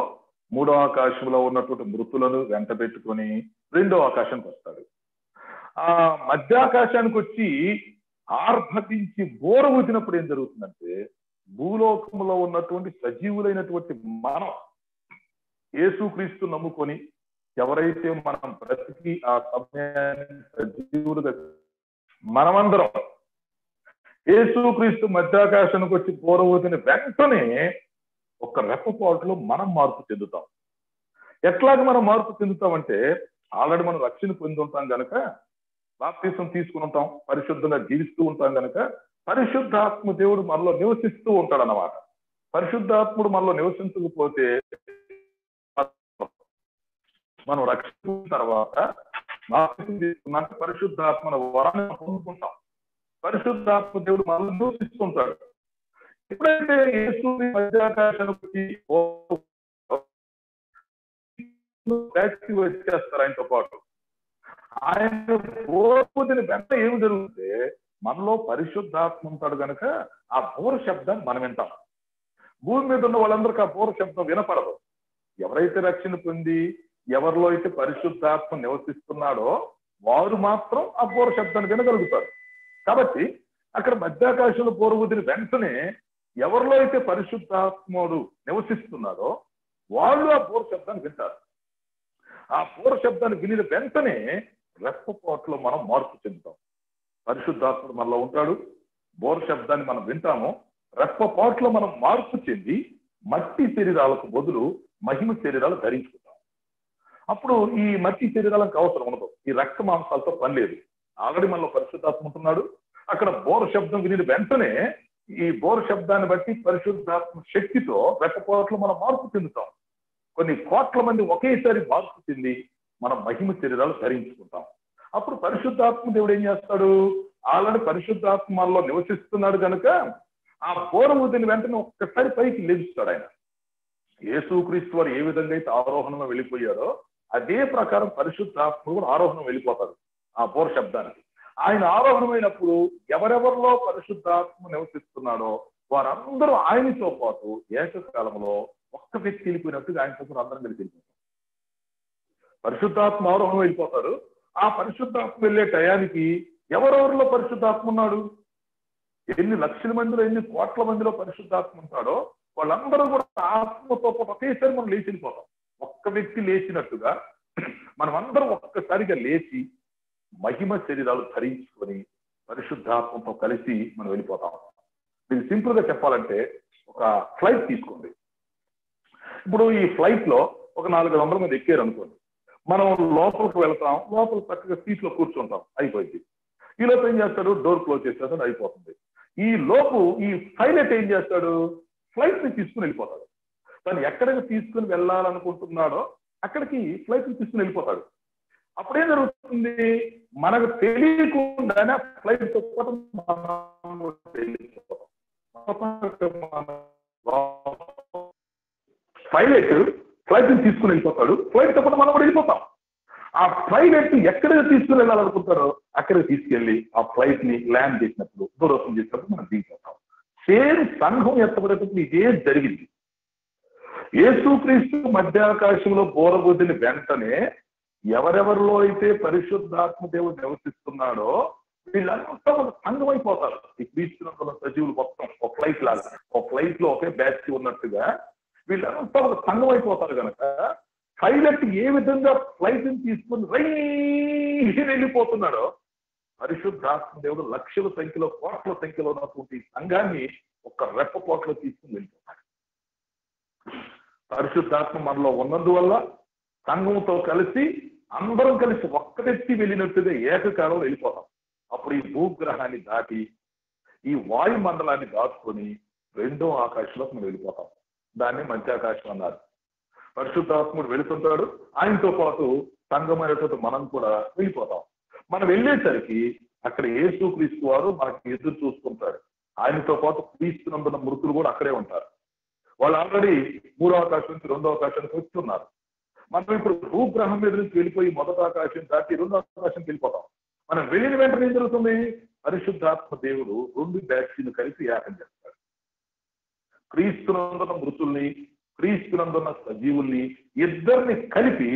మూడో ఆకాశంలో ఉన్నటువంటి మృతులను వెంట పెట్టుకొని రెండో ఆకాశానికి వస్తాడు. ఆ మధ్యాకాశానికి వచ్చి ఆర్భటించి బోర ఊదినప్పుడు ఏం జరుగుతుందంటే, భూలోకంలో ఉన్నటువంటి సజీవులైనటువంటి మనం యేసుక్రీస్తు నమ్ముకొని ఎవరైతే మనం బ్రతికి ఆ సమయాన్ని సజీవులుగా మనమందరం యేసుక్రీస్తు మధ్యాకాశానికి వచ్చి బోర ఊదిన వెంటనే ఒక రెప్పపాటులో మనం మార్పు చెందుతాం. ఎట్లాగ మనం మార్పు చెందుతామంటే, ఆల్రెడీ మనం రక్షణ పొంది ఉంటాం కనుక, బాప్తిసం తీసుకుని ఉంటాం, పరిశుద్ధంగా జీవిస్తూ ఉంటాం కనుక పరిశుద్ధాత్మ దేవుడు మనలో నివసిస్తూ ఉంటాడు అన్నమాట. పరిశుద్ధాత్ముడు మనలో నివసించకపోతే మనం రక్షణ తర్వాత బాప్తిసం తీసుకున్నాక పరిశుద్ధాత్మను వరాన్ని పొందుకుంటాం. పరిశుద్ధాత్మ దేవుడు మనలో నివసిస్తుంటాడు. ఎప్పుడైతే యేసు మధ్యాకాశానికి వచ్చేస్తారు ఆయనతో పాటు, ఆయన బోధిని వెంట ఏమి జరుగుతుంటే మనలో పరిశుద్ధాత్మ ఉంటాడు కనుక ఆ బోర శబ్దాన్ని మనం వింటాం. భూమి మీద ఉన్న వాళ్ళందరికీ ఆ బోర శబ్దం వినపడదు. ఎవరైతే రక్షణ పొంది ఎవరిలో అయితే పరిశుద్ధాత్మ నివసిస్తున్నాడో వారు మాత్రం ఆ బోర శబ్దాన్ని వినగలుగుతారు. కాబట్టి అక్కడ మధ్యాకాశంలో బోర ఊదిన వెంటనే ఎవరిలో అయితే పరిశుద్ధాత్ముడు నివసిస్తున్నాడో వాళ్ళు ఆ బోర శబ్దాన్ని వింటారు. ఆ బోర శబ్దాన్ని వినిన వెంటనే రెప్పపాటులో మనం మార్పు చెందుతాం. పరిశుద్ధాత్ముడు మనలో ఉంటాడు, బోర శబ్దాన్ని మనం వింటాము, రెప్పపాటులో మనం మార్పు చెంది మట్టి శరీరాలకు బదులు మహిమ శరీరాలు ధరించుకుంటాం. అప్పుడు ఈ మట్టి శరీరాలకు అవసరం ఉండదు, ఈ రక్త మాంసాలతో పని లేదు. ఆల్రెడీ మనలో పరిశుద్ధాత్మ ఉంటున్నాడు. అక్కడ బోర శబ్దం వినిన వెంటనే ఈ బోర శబ్దాన్ని బట్టి పరిశుద్ధాత్మ శక్తితో రెప్పపాటులో మనం మార్పు చెందుతాం. కొన్ని కోట్ల మంది ఒకేసారి మార్పు చెంది మనం మహిమ శరీరాలు ధరించుకుంటాం. అప్పుడు పరిశుద్ధాత్మ దేవుడు ఏం చేస్తాడు? ఆల్రెడీ పరిశుద్ధాత్మ మనలో నివసిస్తున్నాడు కనుక ఆ బోర ఊదిన వెంటనే ఒక్కసారి పైకి లేపుస్తాడు ఆయన. యేసుక్రీస్తు వారు ఏ విధంగా అయితే ఆరోహణంలో వెళ్ళిపోయాడో అదే ప్రకారం పరిశుద్ధాత్మ కూడా ఆరోహణం వెళ్ళిపోతాడు ఆ బోర శబ్దానికి. ఆయన ఆరోహణమైనప్పుడు ఎవరెవరిలో పరిశుద్ధాత్మ నివసిస్తున్నాడో వారందరూ ఆయనతో పాటు ఏకకాలంలో ఒక్క వ్యక్తి వెళ్ళిపోయినట్టుగా ఆయనతో పాటు అందరం కలిసి వెళ్ళిపోతారు. పరిశుద్ధాత్మ ఆరోహణం వెళ్ళిపోతాడు. ఆ పరిశుద్ధాత్మ వెళ్ళే టయానికి ఎవరెవరిలో పరిశుద్ధాత్మ ఉన్నాడు, ఎన్ని లక్షల మందిలో ఎన్ని కోట్ల మందిలో పరిశుద్ధాత్మ ఉంటాడో వాళ్ళందరూ కూడా ఆత్మతో పాటు ఒకేసారి మనం లేచి వెళ్ళిపోతాం. ఒక్క వ్యక్తి లేచినట్టుగా మనం అందరం ఒక్కసారిగా లేచి మహిమ శరీరాలు ధరించుకొని పరిశుద్ధాత్మతో కలిసి మనం వెళ్ళిపోతాం. ఇది సింపుల్ గా చెప్పాలంటే ఒక ఫ్లైట్ తీసుకోండి. ఇప్పుడు ఈ ఫ్లైట్ లో ఒక 400 మంది ఎక్కారు అనుకోండి, మనం లోపలికి వెళ్తాం, లోపల చక్కగా సీట్ లో కూర్చుంటాం, అయిపోయింది. ఈ లోపు ఏం చేస్తాడు? డోర్ క్లోజ్ చేసేస్తాడు, అయిపోతుంది. ఈ లోపు ఈ పైలట్ ఏం చేస్తాడు? ఫ్లైట్ ని తీసుకుని వెళ్ళిపోతాడు. తను ఎక్కడికి తీసుకుని వెళ్ళాలనుకుంటున్నాడో అక్కడికి ఫ్లైట్ ని తీసుకుని వెళ్ళిపోతాడు. అప్పుడేం జరుగుతుంది? మనకు తెలియకుండానే ఫ్లైట్ తో పైలట్ ఫ్లైట్ ని తీసుకుని వెళ్ళిపోతాడు. ఫ్లైట్ తో కూడా మనం కూడా వెళ్ళిపోతాం. ఆ ఫ్లైట్ ఎక్కడికి తీసుకుని వెళ్ళాలనుకుంటారో అక్కడికి తీసుకెళ్లి ఆ ఫ్లైట్ ని ల్యాండ్ చేసినప్పుడు, దూరం చేసినప్పుడు మనం దిగిపోతాం. సేమ్ సంఘం ఎత్తబడేటప్పుడు ఇదే జరిగింది. యేసుక్రీస్తు మధ్యాకాశంలో బోరబొద్దిన వెంటనే ఎవరెవరిలో అయితే పరిశుద్ధాత్మ దేవుడు నివసిస్తున్నాడో వీళ్ళంతా ఒక సంఘం అయిపోతారు. ఈ క్రీస్తున్న సజీవులు మొత్తం ఒక ఫ్లైట్ లాగా, ఒక ఫ్లైట్ లో ఒకే బ్యాచ్ ఉన్నట్టుగా వీళ్ళంతా ఒక సంఘం అయిపోతారు కనుక పైలట్ ఏ విధంగా ఫ్లైట్ ని తీసుకుని వెళ్ళిపోతున్నాడో పరిశుద్ధాత్మ దేవుడు లక్షల సంఖ్యలో, కోట్ల సంఖ్యలో ఉన్నటువంటి సంఘాన్ని ఒక రెప్పపోట్లో తీసుకుని వెళ్ళిపోతాడు. పరిశుద్ధాత్మ మనలో ఉన్నందువల్ల సంఘంతో కలిసి అందరం కలిసి ఒక్కటెత్తి వెళ్ళినట్టుగా ఏకకాలంలో వెళ్ళిపోతాం. అప్పుడు ఈ భూగ్రహాన్ని దాటి ఈ వాయుమండలాన్ని దాటుకొని రెండో ఆకాశంలోకి మనం వెళ్ళిపోతాం. దాన్ని మధ్యాకాశం అన్నారు. పరిశుద్ధాత్ముడు వెళుతుంటాడు, ఆయనతో పాటు సంఘమైనటువంటి మనం కూడా వెళ్ళిపోతాం. మనం వెళ్ళేసరికి అక్కడ యేసుక్రీస్తు వారు మనకి ఎదురు చూస్తుంటాడు. ఆయనతో పాటు క్రీస్తునందున్న మృతులు కూడా అక్కడే ఉంటారు. వాళ్ళు ఆల్రెడీ మూడో ఆకాశం నుంచి రెండో ఆకాశానికి వస్తున్నారు. మనం ఇప్పుడు భూగ్రహం మీద నుంచి వెళ్ళిపోయి మొదటి ఆకాశం దాటి రెండో ఆకాశంకి వెళ్ళిపోతాం. మనం వెళ్ళిన వెంటనే ఏం జరుగుతుంది? పరిశుద్ధాత్మ దేవుడు రెండు బ్యాచ్లను కలిసి ఏకం చేస్తాడు. క్రీస్తునందున్న మృతుల్ని, క్రీస్తునందున్న సజీవుల్ని ఇద్దరిని కలిపి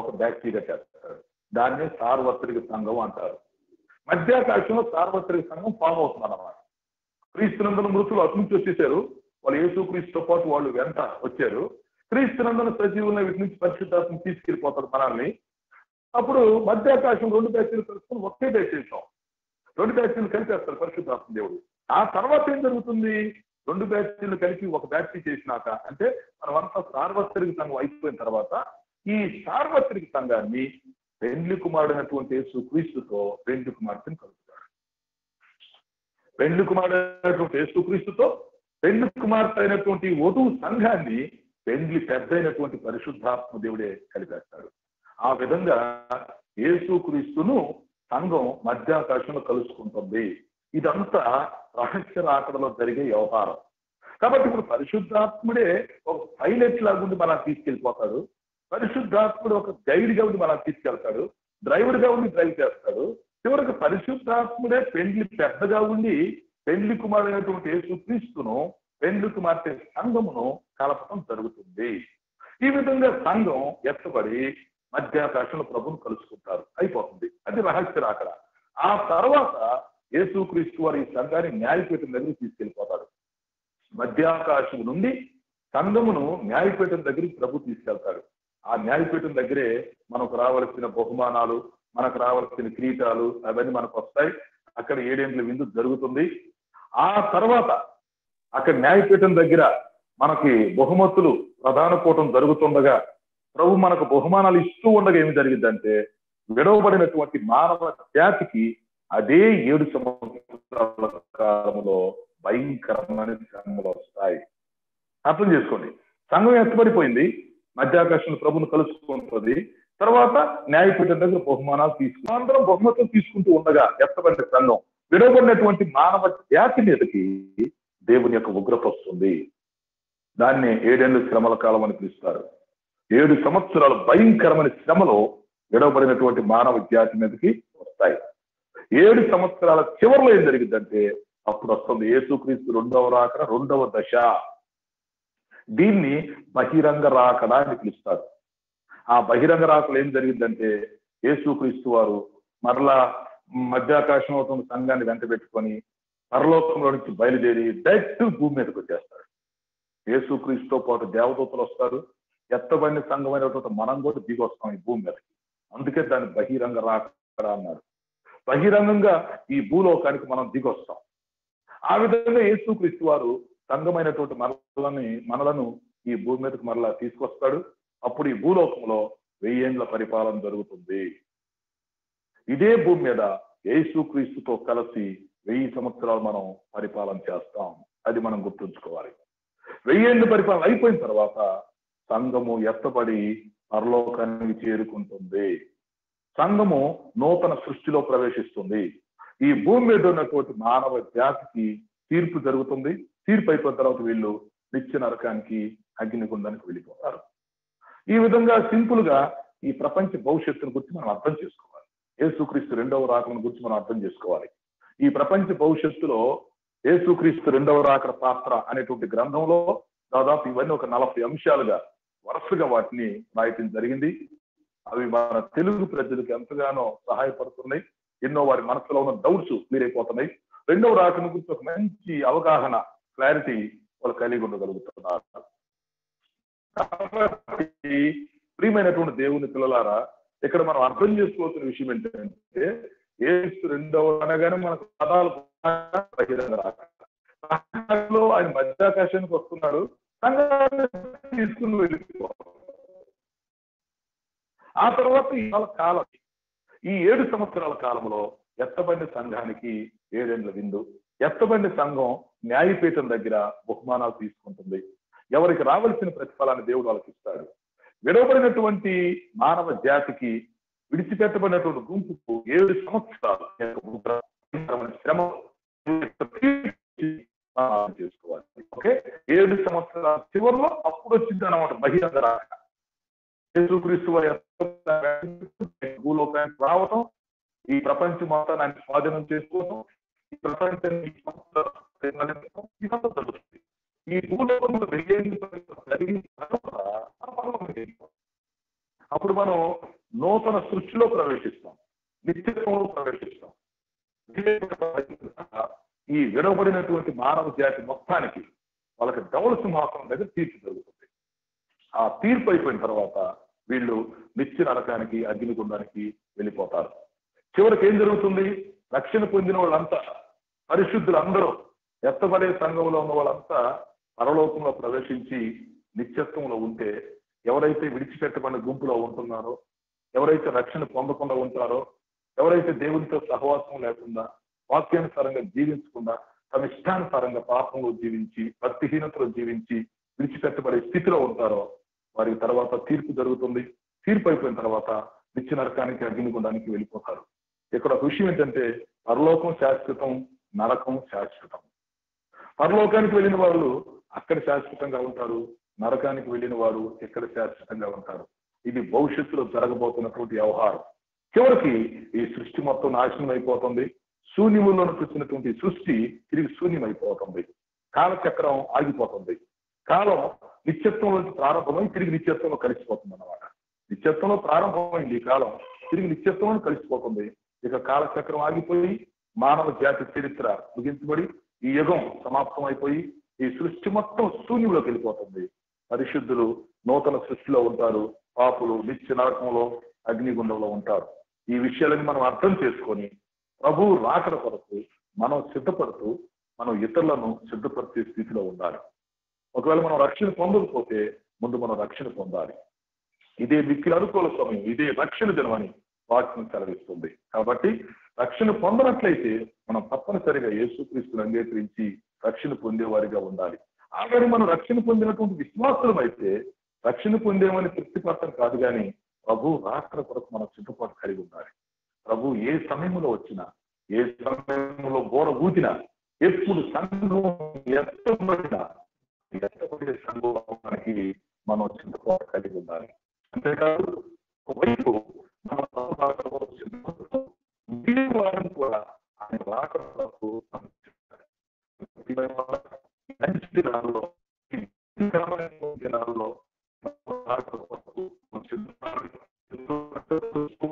ఒక బ్యాచ్గా చేస్తాడు. దాన్నే సార్వత్రిక సంఘం అంటారు. మధ్యాకాశంలో సార్వత్రిక సంఘం ఫామ్ అవుతుంది అన్నమాట. క్రీస్తునందున్న మృతులు అటు నుంచి వచ్చేసారు, వాళ్ళు యేసుక్రీస్తుతో పాటు వాళ్ళు వెంట వచ్చారు. క్రీస్తునందున్న సజీవులను వీటి నుంచి పరిశుద్ధాత్మ తీసుకెళ్ళిపోతాడు మనల్ని. అప్పుడు మధ్యాకాశం రెండు బ్యాచ్లు కలుసుకుని ఒకే బ్యాచ్ చేస్తాం. రెండు బ్యాచ్లు కలిపేస్తారు పరిశుద్ధాత్మ దేవుడు. ఆ తర్వాత ఏం జరుగుతుంది? రెండు బ్యాచ్లు కలిపి ఒక బ్యాచ్ చేసినాక, అంటే మనమంతా సార్వత్రిక సంఘం అయిపోయిన తర్వాత ఈ సార్వత్రిక సంఘాన్ని పెండ్లి కుమారుడైనటువంటి యేసుక్రీస్తుతో పెండ్లి కుమార్తెను కలుపుతాడు. పెండ్లి కుమారుడైనటువంటి యేసుక్రీస్తుతో పెండ్లి కుమార్తె అయినటువంటి వధువు సంఘాన్ని పెండ్లి పెద్ద అయినటువంటి పరిశుద్ధాత్మ దేవుడే కలిపేస్తాడు. ఆ విధంగా యేసుక్రీస్తును సంఘం మధ్యాకాశంలో కలుసుకుంటుంది. ఇదంతా రహస్య రాకడలో జరిగే వ్యవహారం. కాబట్టి ఇప్పుడు పరిశుద్ధాత్ముడే ఒక పైలట్ లాగుండి మనం తీసుకెళ్ళిపోతాడు. పరిశుద్ధాత్ముడు ఒక గైడ్ గా ఉండి మనం తీసుకెళ్తాడు. డ్రైవర్ గా ఉండి డ్రైవ్ చేస్తాడు. చివరికి పరిశుద్ధాత్ముడే పెండ్లి పెద్దగా ఉండి పెండ్లి కుమారుడైనటువంటి యేసుక్రీస్తును పెండ్లి కుమార్తె సంఘమును కలపడం జరుగుతుంది. ఈ విధంగా సంఘం ఎత్తబడి మధ్యాకాశంలో ప్రభువును కలుసుకుంటారు, అయిపోతుంది. అది రహస్య రాకడ. ఆ తర్వాత యేసుక్రీస్తు వారి ఈ సంఘాన్ని న్యాయపీఠం దగ్గరికి తీసుకెళ్ళిపోతాడు. మధ్యాకాశం నుండి సంఘమును న్యాయపీఠం దగ్గరికి ప్రభు తీసుకెళ్తాడు. ఆ న్యాయపీఠం దగ్గరే మనకు రావాల్సిన బహుమానాలు, మనకు రావాల్సిన కిరీటాలు అవన్నీ మనకు వస్తాయి. అక్కడ 7 ఏళ్ల విందు జరుగుతుంది. ఆ తర్వాత అక్కడ న్యాయపీఠం దగ్గర మనకి బహుమతులు ప్రధాన కూటం జరుగుతుండగా ప్రభు మనకు బహుమానాలు ఇస్తూ ఉండగా ఏమి జరిగిందంటే, విడవబడినటువంటి మానవ జాతికి అదే 7 సంవత్సరాల కాలంలో భయంకరమైన శ్రమలు వస్తాయి. అర్థం చేసుకోండి, సంఘం ఎత్తబడిపోయింది, మధ్యాకాశంలో ప్రభును కలుసుకుంటుంది. తర్వాత న్యాయపీఠం దగ్గర బహుమానాలు తీసుకుని అందరం బహుమతులు తీసుకుంటూ ఉండగా ఎత్తబడిన సంఘం విడవబడినటువంటి మానవ జాతి మీదకి దేవుని యొక్క ఉగ్రత వస్తుంది. దాన్ని 7 ఏళ్ల శ్రమల కాలం అని పిలుస్తారు. 7 సంవత్సరాలు భయంకరమైన శ్రమలో విడవబడినటువంటి మానవ జాతి మీదకి వస్తాయి. 7 సంవత్సరాల చివరిలో ఏం జరిగిందంటే అప్పుడు వస్తుంది యేసుక్రీస్తు రెండవ రాకడ, రెండవ దశ. దీన్ని బహిరంగ రాకడ అని పిలుస్తారు. ఆ బహిరంగ రాకడలో ఏం జరిగిందంటే యేసుక్రీస్తు వారు మరలా మధ్యాకాశం అవుతున్న సంఘాన్ని వెంట పెట్టుకొని పరలోకంలో నుంచి బయలుదేరి డైరెక్ట్ భూమి మీదకి వచ్చేస్తాడు. యేసుక్రీస్తుతో పాటు దేవదూతలు వస్తారు. ఎత్తబడిన సంఘమైనటువంటి మనం కూడా దిగి వస్తాం ఈ భూమి మీదకి. అందుకే దాన్ని బహిరంగ రాకడ అన్నారు. బహిరంగంగా ఈ భూలోకానికి మనం దిగి వస్తాం. ఆ విధంగా యేసుక్రీస్తు వారు సంఘమైనటువంటి మనలను ఈ భూమి మీదకి మరలా తీసుకొస్తాడు. అప్పుడు ఈ భూలోకంలో 1000 ఏళ్ల పరిపాలన జరుగుతుంది. ఇదే భూమి మీద యేసుక్రీస్తుతో కలిసి 1000 సంవత్సరాలు మనం పరిపాలన చేస్తాం. అది మనం గుర్తుంచుకోవాలి. 1000 ఏళ్ల పరిపాలన అయిపోయిన తర్వాత సంఘము ఎత్తబడి పరలోకానికి చేరుకుంటుంది. సంఘము నూతన సృష్టిలో ప్రవేశిస్తుంది. ఈ భూమి మీద ఉన్నటువంటి మానవ జాతికి తీర్పు జరుగుతుంది. తీర్పు అయిపోయిన తర్వాత వీళ్ళు నిత్య నరకానికి, అగ్నిగుండానికి వెళ్ళిపోతారు. ఈ విధంగా సింపుల్ గా ఈ ప్రపంచ భవిష్యత్తును గురించి మనం అర్థం చేసుకోవాలి. యేసుక్రీస్తు రెండవ రాకడను గురించి మనం అర్థం చేసుకోవాలి. ఈ ప్రపంచ భవిష్యత్తులో యేసుక్రీస్తు రెండవ రాకడ పాత్ర అనేటువంటి గ్రంథంలో దాదాపు ఇవన్నీ ఒక 40 అంశాలుగా వరుసగా వాటిని రాయటం జరిగింది. అవి మన తెలుగు ప్రజలకు ఎంతగానో సహాయపడుతున్నాయి. ఎన్నో వారి మనసులో ఉన్న డౌట్స్ క్లియర్ అయిపోతున్నాయి. రెండవ రాకడ గురించి ఒక మంచి అవగాహన, క్లారిటీ వాళ్ళు కలిగి ఉండగలుగుతున్నారు. కాబట్టి ప్రియమైనటువంటి దేవుని పిల్లలారా, ఇక్కడ మనం అర్థం చేసుకోవాల్సిన విషయం ఏంటంటే యేసు రెండవ అనగానే మనకు పదాలు బహిరంగ రాకడలో ఆయన మధ్యాకాశానికి వస్తున్నాడు, తీసుకుని వెళ్ళిపోతాడు. ఆ తర్వాత ఈ కాలం, ఈ 7 సంవత్సరాల కాలంలో ఎత్తబడిన సంఘానికి 7 ఏళ్ల విందు. ఎత్తబడిన సంఘం న్యాయపీఠం దగ్గర బహుమానాలు తీసుకుంటుంది. ఎవరికి రావాల్సిన ప్రతిఫలాన్ని దేవుడు వాళ్ళకి ఇస్తాడు. విడవబడినటువంటి మానవ జాతికి, విడిచిపెట్టబడినటువంటి గుంపుకు 7 సంవత్సరాలు శ్రమ చేసుకోవాలి. ఓకే, 7 సంవత్సరాల చివరిలో అప్పుడు వచ్చింది అన్నమాట బహిరంగ రాక. యేసుక్రీస్తు భూలోకానికి రావటం, ఈ ప్రపంచం మొత్తాన్ని ఆయన స్వాధీనం చేసుకోవడం, ఈ ప్రపంచాన్ని జరుగుతుంది. ఈ భూలోకంలో జరిగిన అప్పుడు మనం నూతన సృష్టిలో ప్రవేశిస్తాం, నిత్యత్వంలో ప్రవేశిస్తాం. ఈ విడవబడినటువంటి మానవ జాతి మొత్తానికి వాళ్ళకి ధవళ సింహాసనం దగ్గర తీర్పు జరుగుతుంది. ఆ తీర్పు అయిపోయిన తర్వాత వీళ్ళు నిత్య నరకానికి, అగ్నిగుండానికి వెళ్ళిపోతారు. చివరికి ఏం జరుగుతుంది? రక్షణ పొందిన వాళ్ళంతా, పరిశుద్ధులందరూ, ఎత్తబడే సంఘంలో ఉన్న వాళ్ళంతా పరలోకంలో ప్రవేశించి నిత్యత్వంలో ఉంటే, ఎవరైతే విడిచిపెట్టబడిన గుంపులో ఉంటున్నారో, ఎవరైతే రక్షణ పొందకుండా ఉంటారో, ఎవరైతే దేవునితో సహవాసం లేకుండా, వాక్యానుసారంగా జీవించకుండా, తమ ఇష్టానుసారంగా పాపంలో జీవించి, భక్తిహీనతలో జీవించి విడిచిపెట్టబడే స్థితిలో ఉంటారో, వారికి తర్వాత తీర్పు జరుగుతుంది. తీర్పు అయిపోయిన తర్వాత నిత్య నరకానికి, అగ్నిగుండానికి వెళ్ళిపోతారు. ఇక్కడ ఒక విషయం ఏంటంటే, పరలోకం శాశ్వతం, నరకం శాశ్వతం. పరలోకానికి వెళ్ళిన వాళ్ళు అక్కడ శాశ్వతంగా ఉంటారు, నరకానికి వెళ్ళిన వారు ఇక్కడ శాశ్వతంగా ఉంటారు. ఇది భవిష్యత్తులో జరగబోతున్నటువంటి వ్యవహారం. చివరికి ఈ సృష్టి మొత్తం నాశనం అయిపోతుంది. శూన్యములో చూసినటువంటి సృష్టి తిరిగి శూన్యం అయిపోతుంది. కాలచక్రం ఆగిపోతుంది. కాలం నిత్యత్వంలో ప్రారంభమై తిరిగి నిత్యత్వంలో కలిసిపోతుంది అన్నమాట. నిత్యత్వంలో ప్రారంభమైంది కాలం, తిరిగి నిత్యత్వంలో కలిసిపోతుంది. ఇక కాలచక్రం ఆగిపోయి మానవ జాతి చరిత్ర ముగించబడి ఈ యుగం సమాప్తం అయిపోయి ఈ సృష్టి మొత్తం శూన్యంలోకి వెళ్ళిపోతుంది. పరిశుద్ధులు నూతన సృష్టిలో ఉంటారు, పాపులు నిత్య నరకంలో, అగ్నిగుండంలో ఉంటారు. ఈ విషయాలని మనం అర్థం చేసుకొని ప్రభు రాకడ కొరకు మనం సిద్ధపడుతూ మనం ఇతరులను సిద్ధపరిచే స్థితిలో ఉండాలి. ఒకవేళ మనం రక్షణ పొందకపోతే ముందు మనం రక్షణ పొందాలి. ఇదే మిక్కిలి అనుకూల సమయం, ఇదే రక్షణ దినమని వాక్యం సెలవిస్తుంది. కాబట్టి రక్షణ పొందనట్లయితే మనం తప్పనిసరిగా యేసుక్రీస్తుని అంగీకరించి రక్షణ పొందేవారిగా ఉండాలి. ఆల్రెడీ మనం రక్షణ పొందినటువంటి విశ్వాసులం అయితే రక్షణ పొందేమని తృప్తిపడటం కాదు, కానీ ప్రభు రాకడ కొరకు మనం సిద్ధపాటు కలిగి ఉండాలి. ప్రభు ఏ సమయంలో వచ్చినా, ఏ సమయంలో బోర ఊదినా, ఎప్పుడు సంఘం ఎత్తబడినా, ఎత్తబడే సంఘానికి మనం సిద్ధపాటు కలిగి ఉండాలి. అంతేకాదు ఒకవైపు వారం కూడా ఆయన రాకడ కొరకు మంచి దినాల్లో, దినాల్లో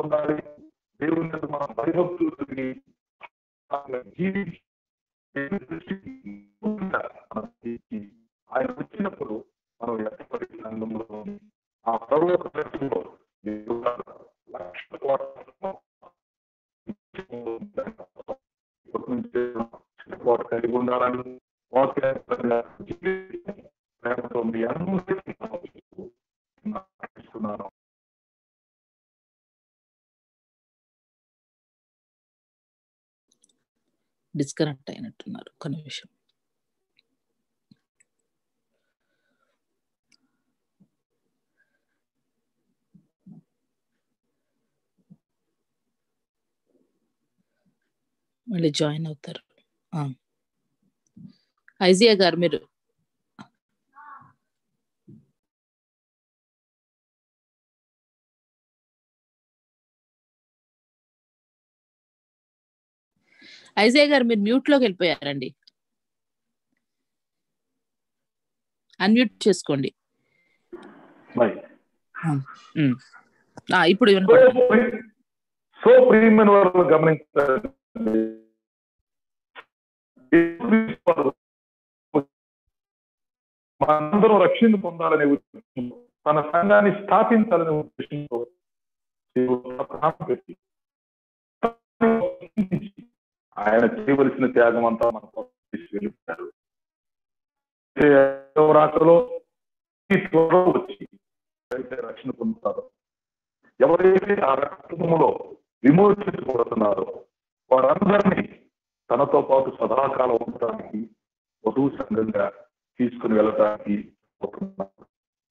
ఉండాలి. దేవుని మనం భయభక్తులు జీవించి ఆయన వచ్చినప్పుడు మనం ఎత్తపడి సంఘంలో ఆ పర్వత దర్శనంలో కలిగి ఉండాలని ప్రేమతో మీ అనుమతిస్తున్నాను. డిస్కనెక్ట్ అయినట్టున్నారు ఒక నిమిషం. మళ్ళీ జాయిన్ అవుతారు. ఐజియా గారు మీరు ఐజయ్ గారు మీరు మ్యూట్ లోకి వెళ్ళిపోయారండి, అన్మ్యూట్ చేసుకోండి. ఇప్పుడు సో ప్రియమైన వారు గమనించండి, మనందరం రక్షణ పొందాలనే ఉద్దేశంతో, తన సంఘాన్ని స్థాపించాలనే ఉద్దేశంతో పెట్టి ఆయన చేయవలసిన త్యాగం అంతా మన వెళ్ళిపోయారు. రాత్రిలో వచ్చి రక్షణ పొందుతారో, ఎవరైతే ఆ రక్తంలో విమోచించబడుతున్నారో వారందరినీ తనతో పాటు సదాకాలం ఉండటానికి వధువు సంఘంగా తీసుకుని వెళ్ళటానికి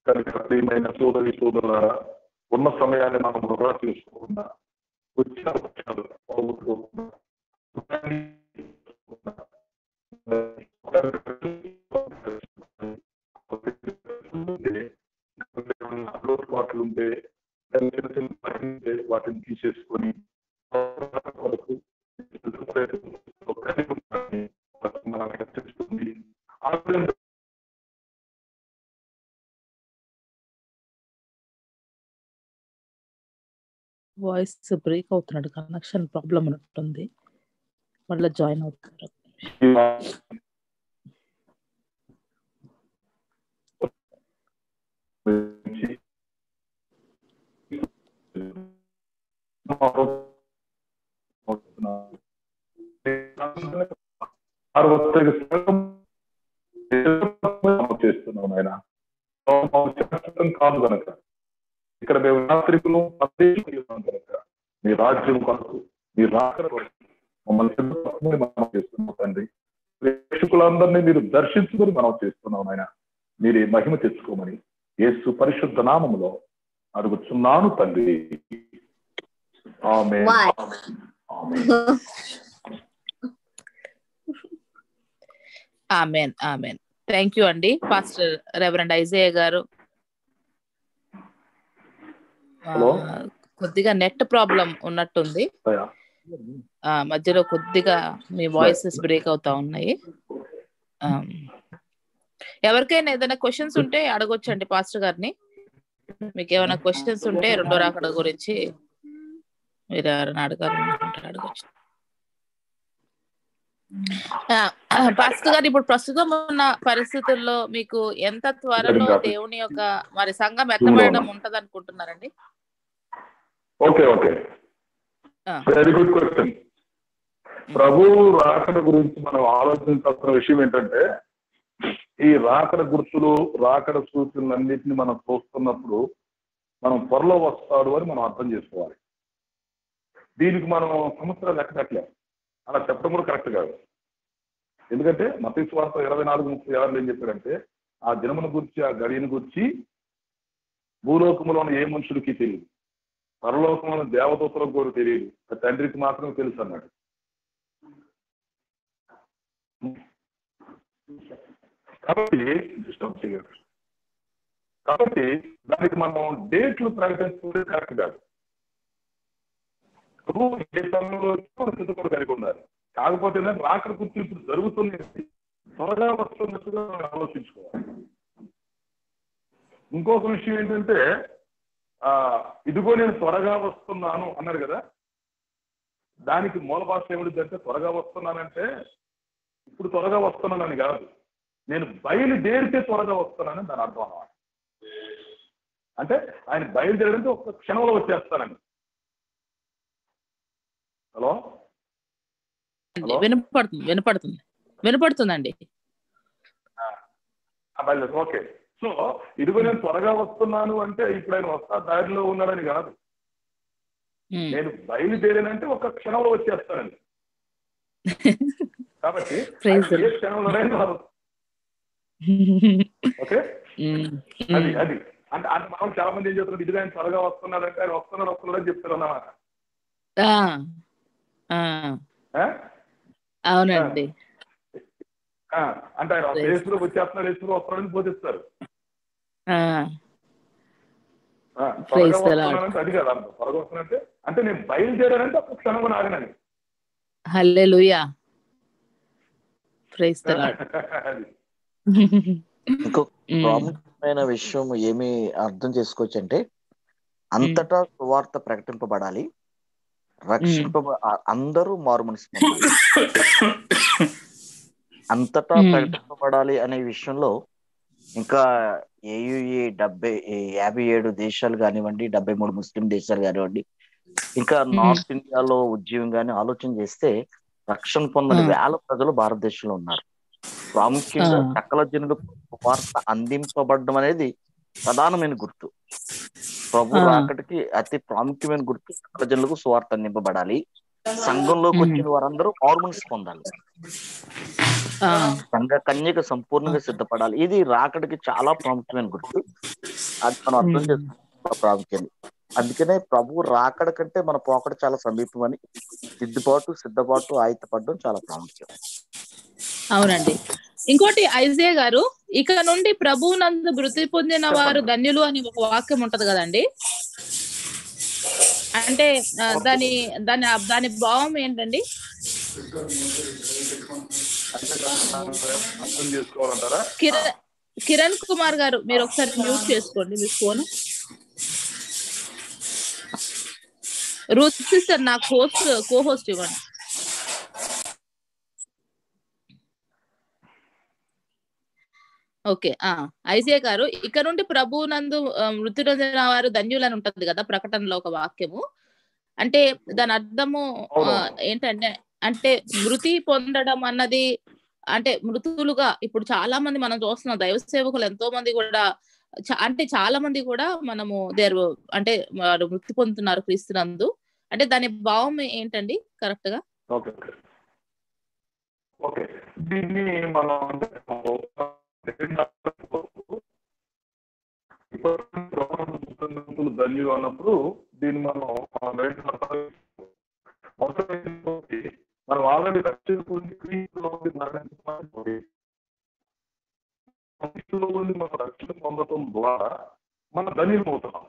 కనుక ప్రియమైన సోదరి సోదరులారా, ఉన్న సమయాన్ని మనం వృధా చేసుకోకుండా వచ్చిన పక్షాలు పోగొట్టుకోకుండా లోటుపాట్లు ఉంటే వాటిని తీసేసుకొని వాయిస్ బ్రేక్ అవుతున్నాడు, కనెక్షన్ ప్రాబ్లం ఉన్నట్టుంది, మళ్ళీ జాయిన్ అవుతున్నారు. చేస్తున్నాం ఆయన కాదు కనుక, ఇక్కడ మేము యాత్రికులు కనుక మీ రాజ్యం కొరకు మీ రాకడ కొరకు మమ్మల్ని మనం చేస్తున్నాం తండ్రి. ప్రేక్షకులందరినీ మీరు దర్శించుకొని మనం చేస్తున్నాం ఆయన, మీరు మహిమ తెచ్చుకోమని యేసు పరిశుద్ధ నామములో అడుగుతున్నాను తండ్రి. ఆమేన్. ఆమేన్ ఆమేన్. థ్యాంక్ యూ అండి పాస్టర్ రెవరెండ్ ఐజయ్ గారు. కొద్దిగా నెట్ ప్రాబ్లం ఉన్నట్టుంది, మధ్యలో కొద్దిగా మీ వాయిసెస్ బ్రేక్ అవుతా ఉన్నాయి. ఎవరికైనా ఏదైనా క్వశ్చన్స్ ఉంటే అడగొచ్చండి పాస్టర్ గారిని. మీకు ఏమైనా క్వశ్చన్స్ ఉంటే రెండో రాకడ గురించి మీరు ఎవరైనా అడగాలనుకుంటే అడగొచ్చు. పాస్టర్ గారు, ఇప్పుడు ప్రస్తుతం ఉన్న పరిస్థితుల్లో మీకు ఎంత త్వరలో దేవుని యొక్క మరి సంఘం ఎత్తబడడం ఉంటది అనుకుంటున్నారండి? Okay okay, very good question. ప్రభు రాకడ గురించి మనం ఆలోచించాల్సిన విషయం ఏంటంటే, ఈ రాకడ గుర్తులు రాకడ సూచనలన్నింటినీ మనం చూస్తున్నప్పుడు మనం త్వరలో వస్తాడు అని మనం అర్థం చేసుకోవాలి. దీనికి మనం సంవత్సరాలు లెక్క పెట్టలేం, అలా చెప్పడం కూడా కరెక్ట్ కాదు. ఎందుకంటే మత్తయి సువార్త 24:36 ఏం చెప్పారంటే, ఆ దినమును గురించి ఆ గడియను గురించి భూలోకములోని ఏ మనుషుడికి తెలియదు, పరలోకంలో దేవదూతలకు కూడా తెలియదు, తండ్రికి మాత్రమే తెలుసు అన్నాడు. కాబట్టి దానికి మనం డేట్లు ప్రకటించుకుంటే కరెక్ట్ కాదు. ఏ సమయంలో స్థితి కూడా కలిగి ఉండాలి. కాకపోతే రాకడ గుర్తు ఇప్పుడు జరుగుతుంది, త్వరగా వస్తున్నట్టుగా ఆలోచించుకోవాలి. ఇంకొక విషయం ఏంటంటే, ఇదిగో నేను త్వరగా వస్తున్నాను అన్నారు కదా, దానికి మూల భాష ఏమిటంటే, త్వరగా వస్తున్నానంటే ఇప్పుడు త్వరగా వస్తున్నానని కాదు, నేను బయలుదేరితే త్వరగా వస్తున్నానని దాని అర్థం అన్నమాట. అంటే ఆయన బయలుదేరితే ఒక క్షణంలో వచ్చేస్తానని. హలో వినపడుతుందండి. ఓకే, సో ఇదిగో నేను త్వరగా వస్తున్నాను అంటే ఇప్పుడు ఆయన వస్తా దారిలో ఉన్నాడని కాదు, నేను బయలుదేరినంటే ఒక క్షణంలో వచ్చేస్తానండి. కాబట్టి ఏ క్షణంలోనైనా ఓకే, అది అది అంటే మనం చాలా మంది ఏం చెప్తున్నారు, ఇదిగా ఆయన త్వరగా వస్తున్నాడంటే ఆయన వస్తున్నాడని చెప్తారు అన్నమాట. అవునండి, అంటే ఆయన యేసులోకి వచ్చేస్తున్నాడు, యేసులో వస్తున్నాడని బోధిస్తారు. త్వరగా వస్తున్నానంటే అది కదా అర్థం. త్వరగా వస్తున్నానంటే అంటే నేను బయలుదేరానంటే ఒక క్షణంలో ఆగనని. హల్లెలూయా. Praise the lord. ఇంకో ప్రాముఖ్యమైన విషయం ఏమి అర్థం చేసుకోవచ్చు అంటే, అంతటా సువార్త ప్రకటింపబడాలి, అందరూ మారు మనసు పొందాలి. అంతటా ప్రకటింపబడాలి అనే విషయంలో ఇంకా ఏయుఏ 57 దేశాలు కానివ్వండి, 73 ముస్లిం దేశాలు కానివ్వండి, ఇంకా నార్త్ ఇండియాలో ఉద్యమం కానీ ఆలోచన చేస్తే రక్షణ పొందని వేల ప్రజలు భారతదేశంలో ఉన్నారు. ప్రాముఖ్యంగా సకల జనులకు సువార్త అందింపబడడం అనేది ప్రధానమైన గుర్తు. ప్రభు రాకటికి అతి ప్రాముఖ్యమైన గుర్తు సకల జనులకు సువార్త అందింపబడాలి, సంఘంలోకి వచ్చిన వారందరూ మారుమనసు పొందాలి, సంఘ కన్యక సంపూర్ణంగా సిద్ధపడాలి. ఇది రాకటికి చాలా ప్రాముఖ్యమైన గుర్తు. అది మనం అర్థం చేసుకున్న ప్రాముఖ్యత. అందుకనే ప్రభు రాకడ కంటే మన పోకడ చాలా సమీపమని సిద్ధపాటు ఆయుధపడడం చాలా ప్రాముఖ్యం. అవునండి. ఇంకోటి ఐజయా గారు, ఇక నుండి ప్రభు నందు మృతి పొందిన వారు ధన్యులు అని ఒక వాక్యం ఉంటది కదండి. అంటే దాని భావం ఏంటండి? కిరణ్ కుమార్ గారు, మీరు ఒకసారి మ్యూట్ చేసుకోండి మీ ఫోన్. రూత్ సిస్టర్ నాకు కో-హోస్ట్ ఇవ్వండి. ఓకే. ఐజయా గారు, ఇక నుండి ప్రభు నందు మృతి పొందిన వారు ధన్యులని ఉంటది కదా ప్రకటనలో ఒక వాక్యము. అంటే దాని అర్థము ఏంటంటే, అంటే మృతి పొందడం అన్నది అంటే మృతులుగా ఇప్పుడు చాలా మంది మనం చూస్తున్నాం, దైవ సేవకులు ఎంతో మంది కూడా అంటే చాలా మంది కూడా మనము అంటే వారు మృతి పొందుతున్నారు క్రీస్తునందు. అంటే దాని భావం ఏంటండి కరెక్ట్ గా? ఓకే, దీన్ని మనం ధన్యులు అన్నప్పుడు దీన్ని మనం ఆల్రెడీ మనం రక్షణ పొందడం ద్వారా మన ధన్యులు అవుతున్నాం.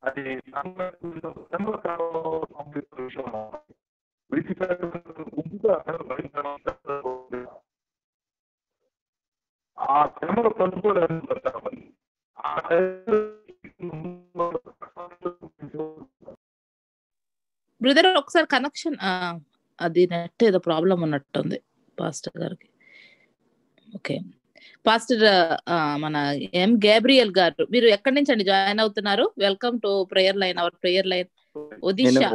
అది ఆ శ్రమలు తట్టుకోలేదు. బ్రదర్ ఒకసారి కనెక్షన్ అది నెట్ ఏదో ప్రాబ్లం ఉన్నట్టుంది పాస్టర్ గారికి. ఓకే, పాస్టర్ మన ఎం గేబ్రియల్ గారు, మీరు ఎక్కడి నుంచి అండి జాయిన్ అవుతున్నారు? Welcome to prayer line, our prayer line Odisha.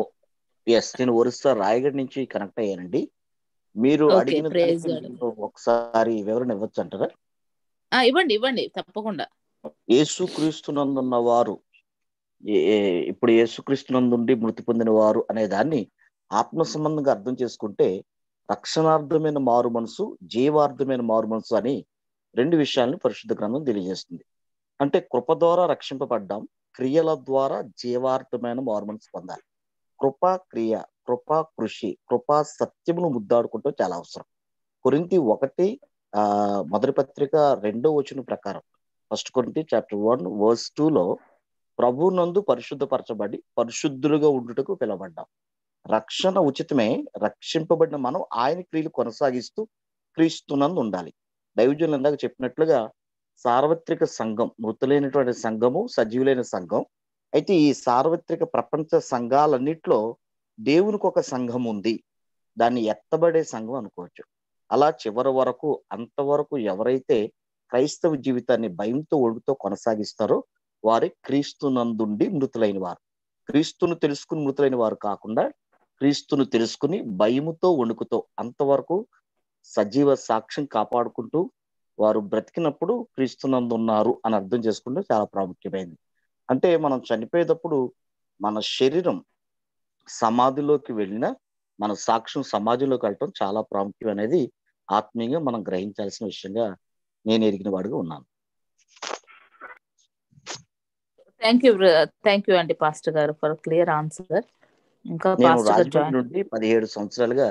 నేను ఒరిస్సా రాయగఢ్ నుంచి కనెక్ట్ అయ్యానండి. మీరు అడిగిన ఒకసారి వివరణ ఇవ్వచ్చు అంటారా? ఇవ్వండి తప్పకుండా. యేసుక్రీస్తునందున్న వారు, ఇప్పుడు యేసుక్రీస్తునందుండి మృతి పొందిన వారు అనే దాన్ని ఆత్మ సంబంధంగా అర్థం చేసుకుంటే, రక్షణార్థమైన మారు మనసు, జీవార్థమైన మారు మనసు అని రెండు విషయాలను పరిశుద్ధ గ్రంథం తెలియజేస్తుంది. అంటే కృప ద్వారా రక్షింపబడ్డాం, క్రియల ద్వారా జీవార్థమైన మారు మనసు పొందాలి. కృపా క్రియ, కృపా కృషి, కృపా సత్యమును ముద్దాడుకుంటూ చాలా అవసరం. కొరింథీ 1 మొదటి పత్రిక 2వ వచనం ప్రకారం, 1 కొరింథీ చాప్టర్ 1 verse 2లో ప్రభునందు పరిశుద్ధపరచబడి పరిశుద్ధులుగా ఉండుటకు పిలవబడ్డాం. రక్షణ ఉచితమే. రక్షింపబడిన మనం ఆయన క్రియలు కొనసాగిస్తూ క్రీస్తునందు ఉండాలి. దైవజనులు ఇందాక చెప్పినట్లుగా సార్వత్రిక సంఘం, మృతులైనటువంటి సంఘము, సజీవులైన సంఘం. అయితే ఈ సార్వత్రిక ప్రపంచ సంఘాలన్నిట్లో దేవునికి ఒక సంఘం ఉంది, దాన్ని ఎత్తబడే సంఘం అనుకోవచ్చు. అలా చివరి వరకు, అంతవరకు ఎవరైతే క్రైస్తవ జీవితాన్ని భయంతో ఒడుగుతో కొనసాగిస్తారో వారి క్రీస్తునందుండి మృతులైన వారు. క్రీస్తును తెలుసుకుని మృతులైన వారు కాకుండా, క్రీస్తును తెలుసుకుని భయముతో వణుకుతో అంతవరకు సజీవ సాక్ష్యం కాపాడుకుంటూ వారు బ్రతికినప్పుడు క్రీస్తునందు ఉన్నారు అని అర్థం చేసుకుంటే చాలా ప్రాముఖ్యమైనది. అంటే మనం చనిపోయేటప్పుడు మన శరీరం సమాధిలోకి వెళ్ళినా మన సాక్ష్యం సమాధిలోకి వెళ్ళటం చాలా ప్రాముఖ్యం అనేది ఆత్మీయంగా మనం గ్రహించాల్సిన విషయంగా నేను ఎరిగిన వాడిగా ఉన్నాను. థ్యాంక్ యూ అండి పాస్టర్ గారు ఫర్ క్లియర్ ఆన్సర్. ఇంకా నేను రాజమండ్రి నుండి 17 సంవత్సరాలుగా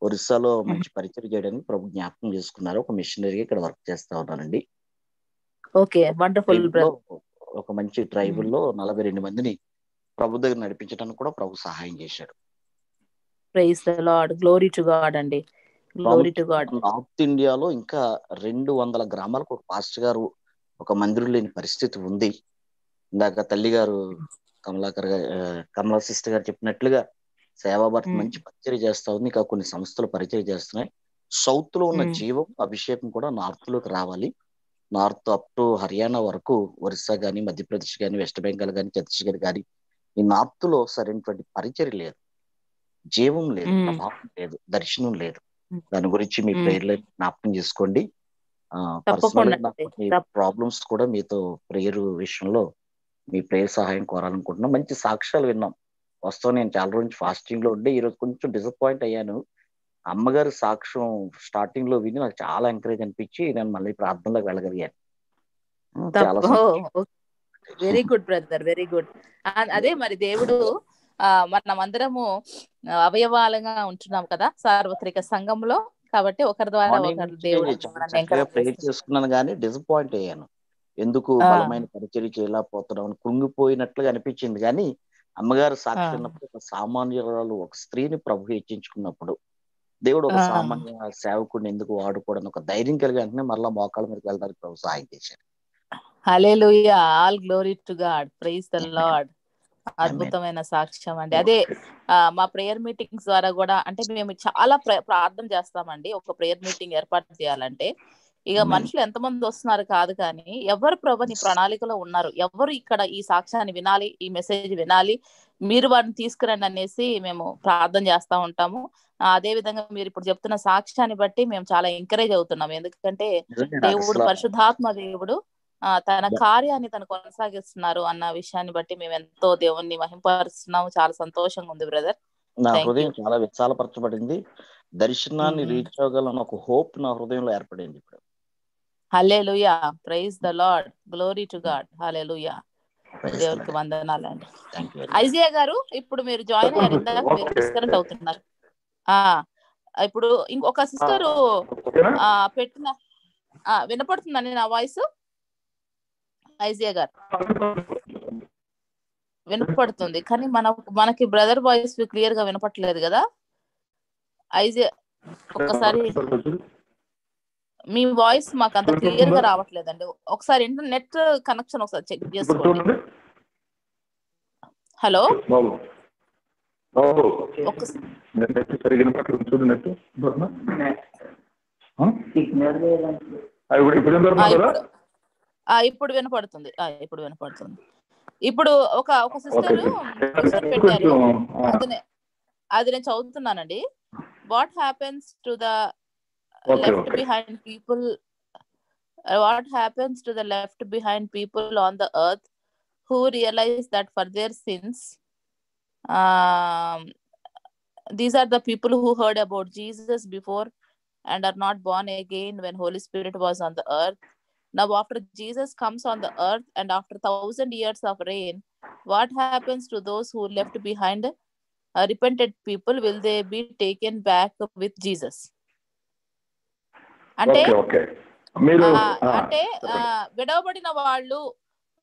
ఒరిస్సాలో మంచి పరిచయం చేయడానికి ప్రభు జ్ఞాపకం చేసుకున్నారు. ఒక మిషనరీగా ఇక్కడ వర్క్ చేస్తా ఉన్నానండి. Okay, wonderful. ఒక మంచి ట్రైబుల్లో 42 మందిని ప్రభు దగ్గర నడిపించడానికి కూడా ప్రభు సహాయం చేశాడు. Praise the Lord, glory to God అండి, గ్లోరీ టు గాడ్. నార్త్ ఇండియాలో ఇంకా 200 గ్రామాలకు ఒక పాస్టర్ గారు ఒక మందిరం లేని పరిస్థితి ఉంది. ఇందాక తల్లి గారు కమలా సిస్టర్ గారు చెప్పినట్లుగా సేవాభారత్ మంచి పరిచయం చేస్తా ఉంది. ఇంకా కొన్ని సంస్థలు పరిచయం చేస్తున్నాయి. సౌత్ లో ఉన్న జీవం అభిషేకం కూడా నార్త్ లోకి రావాలి. నార్త్ అప్ టు హర్యానా వరకు, ఒరిస్సా గానీ, మధ్యప్రదేశ్ గానీ, వెస్ట్ బెంగాల్ గానీ, ఛత్తీస్గఢ్ గానీ, ఈ నార్త్ లో సరైనటువంటి పరిచయం లేదు, జీవం లేదు, ప్రభావం లేదు, దర్శనం లేదు. దాని గురించి మీ ప్రేయర్లో జ్ఞాపకం చేసుకోండి. పర్సనల్ గా ప్రాబ్లమ్స్ కూడా మీతో ప్రేయర్ విషయంలో మీ ప్రేయర్ సహాయం కోరాలనుకుంటున్నాం. మంచి సాక్ష్యాలు విన్నాం. వస్తాం, నేను చాలా రోజు ఫాస్టింగ్ లో ఉండే ఈరోజు కొంచెం డిసప్పాయింట్ అయ్యాను. అమ్మగారి సాక్ష్యం స్టార్టింగ్ లో విని నాకు చాలా ఎంకరేజ్ అనిపించి నేను మళ్ళీ ప్రార్థనలోకి వెళ్ళగలిగాను. Very good brother, very good. అదే మరి దేవుడు మనమందరము అవయవాలుగా ఉంటున్నాం కదా సార్వత్రిక సంఘంలో, కాబట్టి ఒకరి ద్వారా ఒకరు దేవుడు ప్రేయర్ చేసుకున్నాను కానీ డిసప్పాయింట్ అయ్యాను. ఎందుకు బలమైన పరిచర్య చేయలేకపోతున్నాం, కృంగిపోయినట్లుగా అనిపించింది. కానీ అమ్మగారు సాక్షి ఉన్నప్పుడు ఒక సామాన్యురాలు, ఒక స్త్రీని ప్రభు హెచ్చించుకున్నప్పుడు దేవుడు ఒక సామాన్య సేవకుడిని ఎందుకు వాడుకోవడానికి ఒక ధైర్యం కలిగి వెంటనే మరలా మోకాళ్ళ మీదకి వెళ్ళడానికి ప్రభు సహాయం చేశారు. Hallelujah, all glory to God, praise the Lord. అద్భుతమైన సాక్ష్యం అండి. అదే మా ప్రేయర్ మీటింగ్స్ ద్వారా కూడా, అంటే మేము చాలా ప్రార్థన చేస్తామండి. ఒక ప్రేయర్ మీటింగ్ ఏర్పాటు చేయాలంటే ఇక మనుషులు ఎంతమంది వస్తున్నారు కాదు, కానీ ఎవరు ప్రభు నీ ప్రణాళికలో ఉన్నారు, ఎవరు ఇక్కడ ఈ సాక్ష్యాన్ని వినాలి, ఈ మెసేజ్ వినాలి, మీరు వారిని తీసుకురండి అనేసి మేము ప్రార్థన చేస్తా ఉంటాము. అదే విధంగా మీరు ఇప్పుడు చెప్తున్న సాక్ష్యాన్ని బట్టి మేము చాలా ఎంకరేజ్ అవుతున్నాం. ఎందుకంటే దేవుడు, పరిశుద్ధాత్మ దేవుడు తన కార్యాన్ని తను కొనసాగిస్తున్నారు అన్న విషయాన్ని బట్టి మేము ఎంతో దేవుణ్ణి మహింపరుస్తున్నాము. చాలా సంతోషంగా ఉంది బ్రదర్. నా హృదయం చాలా విశాలపరచబడింది. దర్శనాన్ని రీచ్ అవ్వగలన్న ఒక హోప్ నా హృదయంలో ఏర్పడింది ఇప్పుడు. Hallelujah, praise the Lord, glory to God. Hallelujah, దేవునికి వందనాలండి. ఐజియా గారు, ఇప్పుడు మీరు జాయిన్ అయ్యారు, ఇందాక మీరు డిస్కనెక్ట్ అవుతున్నారు. ఇప్పుడు ఇంకొక సిస్టర్ పెట్టిన వినపడుతుందండి నా వాయిస్? ఐజియా గారు వినపడుతుంది, కానీ మనకి బ్రదర్ వాయిస్ క్లియర్ గా వినపట్లేదు కదా ఐజియా. ఒక్కసారి మీ వాయిస్ మాకు అంత క్లియర్ గా రావట్లేదండి. ఒకసారి ఇంటర్నెట్ కనెక్షన్ ఒకసారి చెక్ చేసుకోండి. హలో, ఇప్పుడు వినపడుతుంది, ఇప్పుడు వినపడుతుంది. ఇప్పుడు ఒక సిస్టర్ పెట్టారు, అది నేను చదువుతున్నానండి. What happens to the left behind people, what happens to the left behind people on the earth who realize that for their sins, these are the people who heard about Jesus before and are not born again when Holy Spirit was on the earth. Now after Jesus comes on the earth and after 1,000 years of reign, what happens to those who left behind repented people? Will they be taken back with Jesus? అంటే విడవబడిన వాళ్ళు,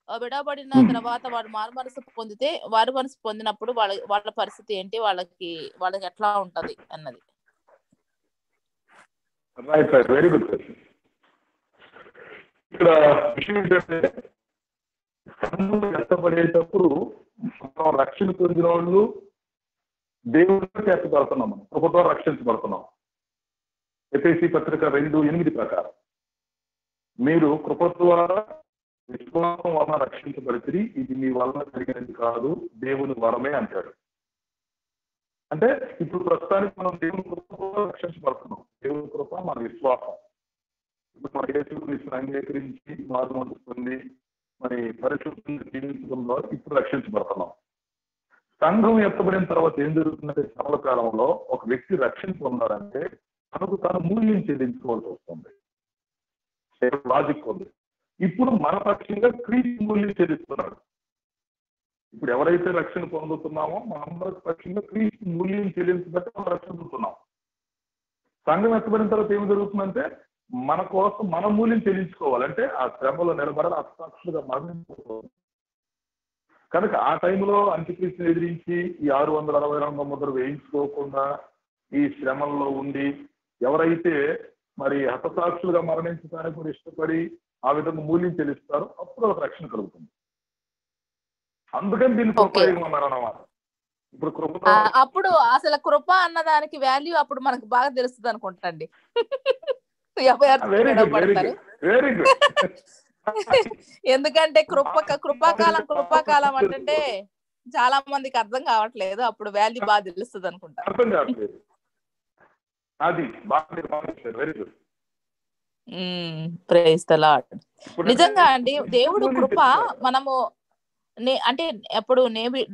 విడవబడిన తర్వాత వాడు మారు మనసు పొందితే, వారు మనసు పొందినప్పుడు వాళ్ళ పరిస్థితి ఏంటి, వాళ్ళకి ఎట్లా ఉంటది అన్నది. Very good question. ఇక్కడ విషయం ఏంటంటే, కష్టపడేటప్పుడు రక్షణ పొందిన వాళ్ళు దేవుడితో చేర్చబడుతున్నాం, మనం కృపతో రక్షించబడుతున్నాం. ఎఫెసీ పత్రిక 2:8 ప్రకారం మీరు కృప ద్వారా విశ్వాసం వలన రక్షించబడితే, ఇది మీ వలన కలిగినది కాదు, దేవుని వరమే అంటాడు. అంటే ఇప్పుడు ప్రస్తుతానికి మనం దేవుని కృపతో రక్షించబడుతున్నాం. దేవుని కృప మన విశ్వాసం. ఇప్పుడు మన యేసుక్రీస్తుని అంగీకరించి మారుమనసు పొంది మరి పరిశుద్ధంగా జీవించడంలో ఇప్పుడు రక్షించబడుతున్నాం. సంఘం ఎత్తబడిన తర్వాత ఏం జరుగుతుందంటే, సర్వ కాలంలో ఒక వ్యక్తి రక్షణ పొందాలంటే తనకు తాను మూల్యం చెల్లించుకోవాల్సి వస్తుంది. లాజిక్ ఉంది. ఇప్పుడు మన పక్షంగా క్రీస్తు మూల్యం చెల్లిస్తున్నాడు. ఇప్పుడు ఎవరైతే రక్షణ పొందుతున్నామో మనందరి పక్షంగా క్రీస్తు మూల్యం చెల్లించబట్టి మనం రక్షణ పొందుతున్నాం. సంఘం ఎత్తబడిన తర్వాత ఏం జరుగుతుందంటే, మన కోసం మన మూల్యం చెల్లించుకోవాలంటే ఆ శ్రమలో నిలబడాలి, హతసాక్షులుగా మరణించుకోవాలి. కనుక ఆ టైంలో అంత్యక్రీస్తుని ఎదిరించి ఈ 662 ముద్ర వేయించుకోకుండా ఈ శ్రమల్లో ఉండి ఎవరైతే మరి హతసాక్షులుగా మరణించడానికి కూడా ఇష్టపడి ఆ విధంగా మూల్యం చెల్లిస్తారో అప్పుడు ఒక రక్షణ కలుగుతుంది. అందుకని దీన్ని కృపయుగం అన్నారు అన్నమాట. ఇప్పుడు కృప అప్పుడు అసలు కృప అన్నదానికి వాల్యూ అప్పుడు మనకు బాగా తెలుస్తుంది అనుకుంటాండి. Very good. ఎందుకంటే కృపాకాలం అంటే చాలా మందికి అర్థం కావట్లేదు, అప్పుడు వాల్యూ బాగా తెలుస్తుంది అనుకుంటా. అర్థం కావట్లేదు, అది బాగా. Very good. Praise the Lord. నిజంగా అండి దేవుడు కృప మనము అంటే ఎప్పుడు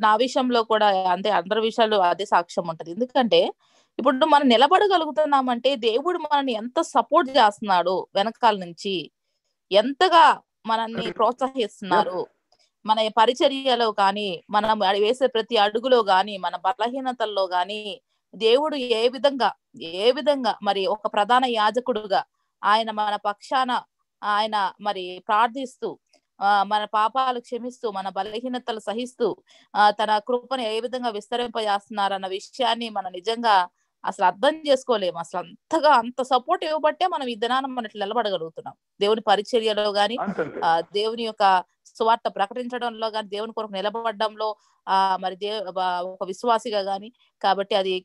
నా విషయంలో కూడా అంటే అందరి విషయాలు అదే సాక్ష్యం ఉంటది. ఎందుకంటే ఇప్పుడు మనం నిలబడగలుగుతున్నామంటే దేవుడు మనల్ని ఎంత సపోర్ట్ చేస్తున్నాడు, వెనకాల నుంచి ఎంతగా మనల్ని ప్రోత్సహిస్తున్నారు. మన పరిచర్యలో కానీ, మనం వేసే ప్రతి అడుగులో గాని, మన బలహీనతల్లో గాని దేవుడు ఏ విధంగా మరి ఒక ప్రధాన యాజకుడుగా ఆయన మన పక్షాన ఆయన మరి ప్రార్థిస్తూ మన పాపాలు క్షమిస్తూ మన బలహీనతలు సహిస్తూ తన కృపను ఏ విధంగా విస్తరింపజేస్తున్నారన్న విషయాన్ని మనం నిజంగా అసలు అర్థం చేసుకోలేము. అసలు అంత సపోర్ట్ ఇవ్వబట్టే మనం ఈ దినాన్ని మనం నిలబడగలుగుతున్నాం. దేవుని పరిచర్యలో గాని, దేవుని యొక్క సువార్త ప్రకటించడంలో గాని, దేవుని కొరకు నిలబడడంలో మరి ఒక విశ్వాసిగా గాని. కాబట్టి అది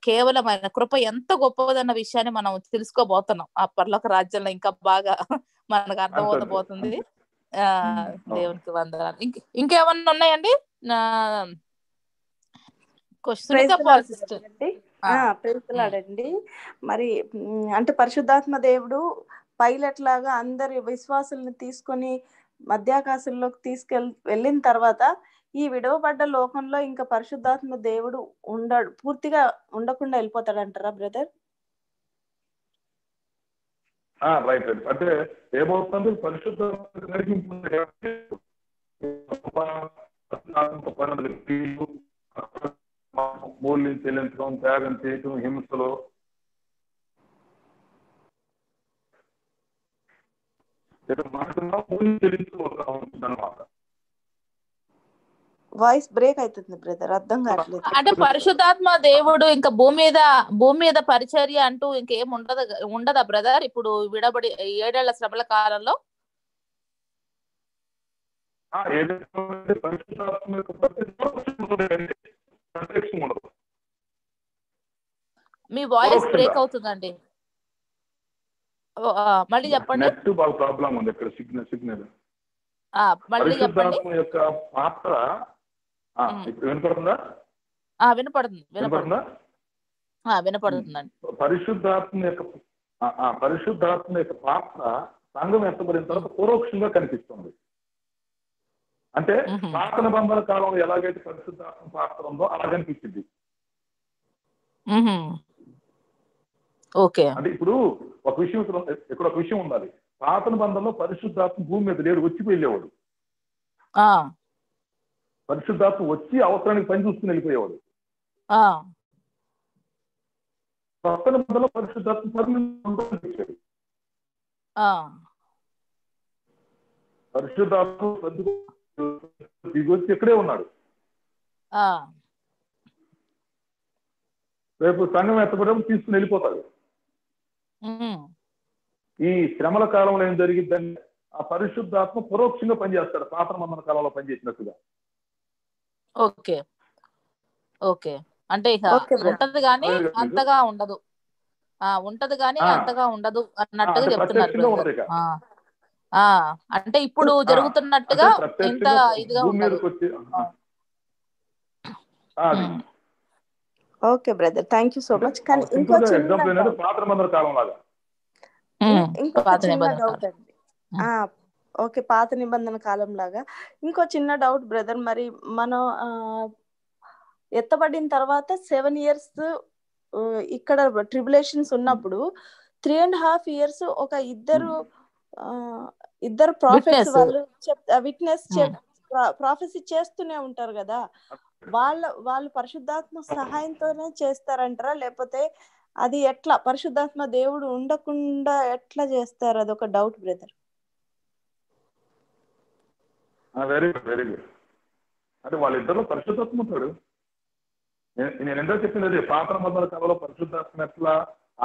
కేవలం ఆయన కృప ఎంత గొప్పదన్న విషయాన్ని మనం తెలుసుకోబోతున్నాం. ఆ పరలోక రాజ్యంలో ఇంకా బాగా మనకు అర్థమవుతబోతుంది. దేవునికి వందనాలు. ఇంకేమన్నా ఉన్నాయండి? ప్రేమిలాడండి. మరి అంటే పరిశుద్ధాత్మ దేవుడు పైలట్ లాగా అందరి విశ్వాసుల్ని తీసుకొని మధ్యాకాశంలోకి వెళ్ళిన తర్వాత ఈ విడవబడ్డ లోకంలో ఇంకా పరిశుద్ధాత్మ దేవుడు పూర్తిగా ఉండకుండా వెళ్ళిపోతాడంటారా బ్రదర్? రైట్. అంటే ఏమవుతుంది, పరిశుద్ధ మూల్యం చెల్లించడం, త్యాగం చేయటం, హింసలో మూల్యం చెల్లించుకోవాలన్నమాట. వాయిస్ బ్రేక్ అవుతుంది బ్రదర్, అర్థం కావట్లేదు. అంటే పరిశుద్ధాత్మ దేవుడు ఇంకా భూమి మీద పరిచర్య అంటూ ఇంకేం ఉండదా బ్రదర్ ఇప్పుడు విడబడి 7 ఏళ్ల శ్రమల కాలంలో? మీ వాయిస్ బ్రేక్ అవుతుందండి, మళ్ళీ చెప్పండి. నెట్ బాగా ప్రాబ్లం ఉంది ఇక్కడ, సిగ్నల్. మళ్ళీ చెప్పండి. యొక్క పాత్ర వినపడుతుందా? వినపడుతుందండి. పరిశుద్ధాత్మ యొక్క పాత్ర సంఘం ఎత్తబడిన తర్వాత పరోక్షంగా కనిపిస్తుంది. అంటే పాత నిబంధన కాలంలో ఎలాగైతే పరిశుద్ధాత్మ పాత్ర ఉందో అలా కనిపించింది. అంటే ఇప్పుడు ఒక విషయం ఉండాలి. పాత నిబంధనలో పరిశుద్ధాత్మ భూమి మీద లేడు, వచ్చి వెళ్ళేవాడు. పరిశుద్ధాత్మ వచ్చి అవసరానికి పని చూసుకుని వెళ్ళిపోయేవాడు. కొత్త నిబంధనలో పరిశుద్ధాత్మ కనిపించాడు. పరిశుద్ధాత్మ దిగొచ్చి ఇక్కడే ఉన్నాడు. రేపు సంఘం ఎత్తపడడం తీసుకుని వెళ్ళిపోతాడు. ఈ శ్రమల కాలంలో ఏం జరిగిద్దని ఆ పరిశుద్ధాత్మ పరోక్షంగా పనిచేస్తాడు, పాత నిబంధన కాలంలో పనిచేసినట్టుగా. ఓకే అంటే ఇక ఉంటది కానీ అంతగా ఉండదు, అంతగా ఉండదు అన్నట్టుగా చెప్తున్నారు. అంటే ఇప్పుడు జరుగుతున్నట్టుగా ఇంత ఇదిగా ఉండదు. Okay brother, thank you so much. కానీ ఇంకో చిన్న డౌట్ అండి. ఓకే, పాత నిబంధన కాలం లాగా ఇంకో చిన్న డౌట్ బ్రదర్. మరి మనం ఎత్తబడిన తర్వాత 7 years ఇక్కడ ట్రిబులేషన్స్ ఉన్నప్పుడు 3.5 years ఒక ఇద్దరు ప్రాఫెట్స్ వాళ్ళు విట్నెస్ ప్రాఫెసీ చేస్తూనే ఉంటారు కదా, వాళ్ళు పరిశుద్ధాత్మ సహాయంతోనే చేస్తారంటారా, లేకపోతే అది ఎట్లా పరిశుద్ధాత్మ దేవుడు ఉండకుండా ఎట్లా చేస్తారు? అదొక doubt brother. Very good, very good. అంటే వాళ్ళిద్దరిలో పరిశుద్ధాత్మ ఉంటాడు. నేను ఎంతో చెప్పింది అది, పాత నిబంధన కాలంలో పరిశుద్ధాత్మ ఎట్లా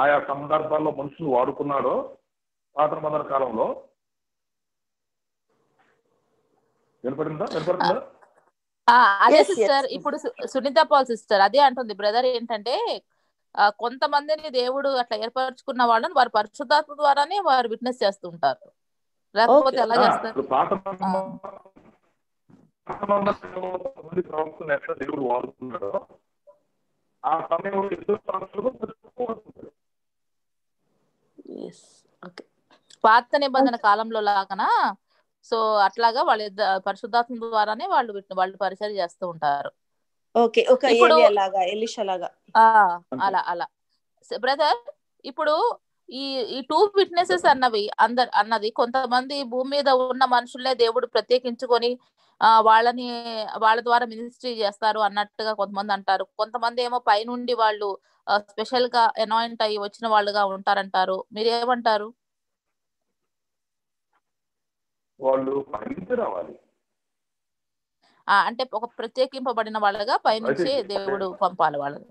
ఆయా సందర్భాల్లో మనుషులు వాడుకున్నాడో పాత నిబంధన కాలంలో. వినపడుతుందా? అదే సిస్టర్, ఇప్పుడు సునీత పాల్ సిస్టర్ అదే అంటుంది బ్రదర్, ఏంటంటే కొంతమందిని దేవుడు అట్లా ఏర్పరచుకున్న వాళ్ళని వారు పరిశుద్ధాత్మ ద్వారానే వారు విట్నెస్ చేస్తుంటారు, లేకపోతే ఎలా చేస్తారు? పాత ప్రవక్తను ఎట్లా దేవుడు వాడుతున్నాడో ఆ సమయంలో ఇద్దరు పాత నిబంధన కాలంలో లాగానా? సో అట్లాగా వాళ్ళ పరిశుద్ధాత్మ ద్వారానే వాళ్ళు పరిచయం చేస్తూ ఉంటారు. ఓకే, ఒక ఏలియా లాగా, ఎలీషా లాగా. అలా బ్రదర్, ఇప్పుడు ఈ టూ విట్నెసెస్ అన్నది కొంతమంది భూమి మీద ఉన్న మనుషులే దేవుడు ప్రత్యేకించుకొని వాళ్ళ ద్వారా మినిస్ట్రీ చేస్తారు అన్నట్టుగా కొంతమంది అంటారు. కొంతమంది ఏమో పైనుండి వాళ్ళు స్పెషల్ గా అనాయింట్ అయ్యి వచ్చిన వాళ్ళుగా ఉంటారంటారు. మీరేమంటారు? వాళ్ళు పైనుంచి రావాలి అంటే ఒక ప్రత్యేకింపబడిన వాళ్ళగా పైనుంచి దేవుడు పంపాలి వాళ్ళని.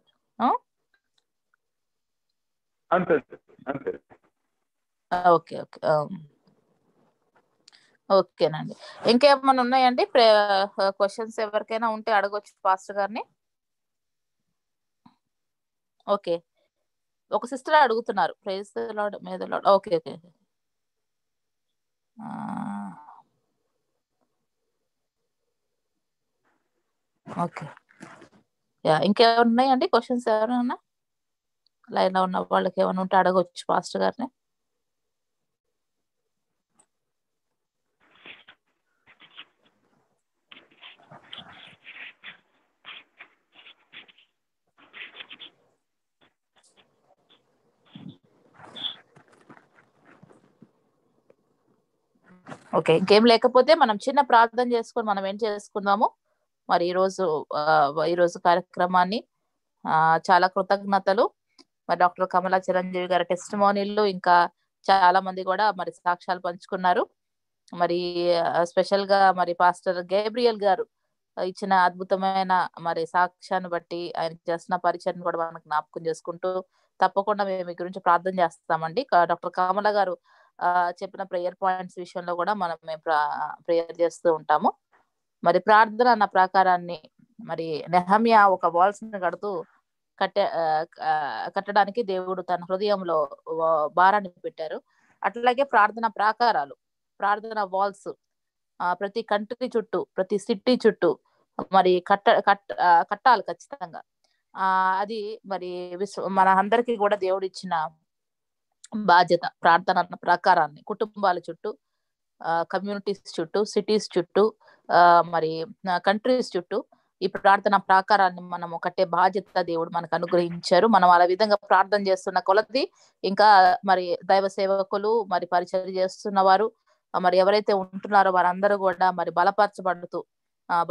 అంతే అంతే. ఓకే ఓకే ఓకేనండి. ఇంకేమన్నా ఉన్నాయండి క్వశ్చన్స్? ఎవరికైనా ఉంటే అడగొచ్చు పాస్టర్ గారిని. ఓకే, ఒక సిస్టర్ అడుగుతున్నారు, praise the Lord, may the Lord. Okay okay okay yeah, ఇంకేమైనా ఉన్నాయండి క్వశ్చన్స్? ఎవరైనా లైన్ లో ఉన్న వాళ్ళకి ఏమైనా ఉంటే అడగొచ్చు పాస్టర్ గారిని. ఓకే, ఇంకేం లేకపోతే మనం చిన్న ప్రార్థన చేసుకొని మనం ఏం చేసుకుందాము మరి ఈరోజు కార్యక్రమాన్ని. చాలా కృతజ్ఞతలు. మరి డాక్టర్ కమలా చిరంజీవి గారి టెస్టిమోనీలు, ఇంకా చాలా మంది కూడా మరి సాక్ష్యాలు పంచుకున్నారు. మరి స్పెషల్ గా మరి పాస్టర్ గేబ్రియల్ గారు ఇచ్చిన అద్భుతమైన మరి సాక్ష్యాన్ని బట్టి ఆయన చేసిన పరిచయం కూడా మనం జ్ఞాపకం చేసుకుంటూ తప్పకుండా మేము మీ గురించి ప్రార్థన చేస్తామండి. డాక్టర్ కమల గారు చెప్పిన ప్రేయర్ పాయింట్స్ విషయంలో కూడా మేము ప్రేయర్ చేస్తూ ఉంటాము. మరి ప్రార్థన అన్న ప్రకారాన్ని మరి నెహమ్యా ఒక వాల్స్ ని కట్టడానికి దేవుడు తన హృదయంలో భారాన్ని పెట్టారు. అట్లాగే ప్రార్థన ప్రాకారాలు, ప్రార్థన వాల్స్ ప్రతి కంట్రీ చుట్టూ, ప్రతి సిటీ చుట్టూ మరి కట్టాలి ఖచ్చితంగా. అది మరి మన అందరికీ కూడా దేవుడు ఇచ్చిన బాధ్యత. ప్రార్థన అన్న ప్రకారాన్ని కుటుంబాల చుట్టూ, కమ్యూనిటీస్ చుట్టూ, సిటీస్ చుట్టూ, మరి కంట్రీస్ చుట్టూ ఈ ప్రార్థన ప్రాకారాన్ని మనము కట్టే బాధ్యత దేవుడు మనకు అనుగ్రహించారు. మనం ఆ విధంగా ప్రార్థన చేస్తున్న కొలది ఇంకా మరి దైవ సేవకులు, మరి పరిచయం చేస్తున్న వారు, మరి ఎవరైతే ఉంటున్నారో వారందరూ కూడా మరి బలపరచబడుతూ,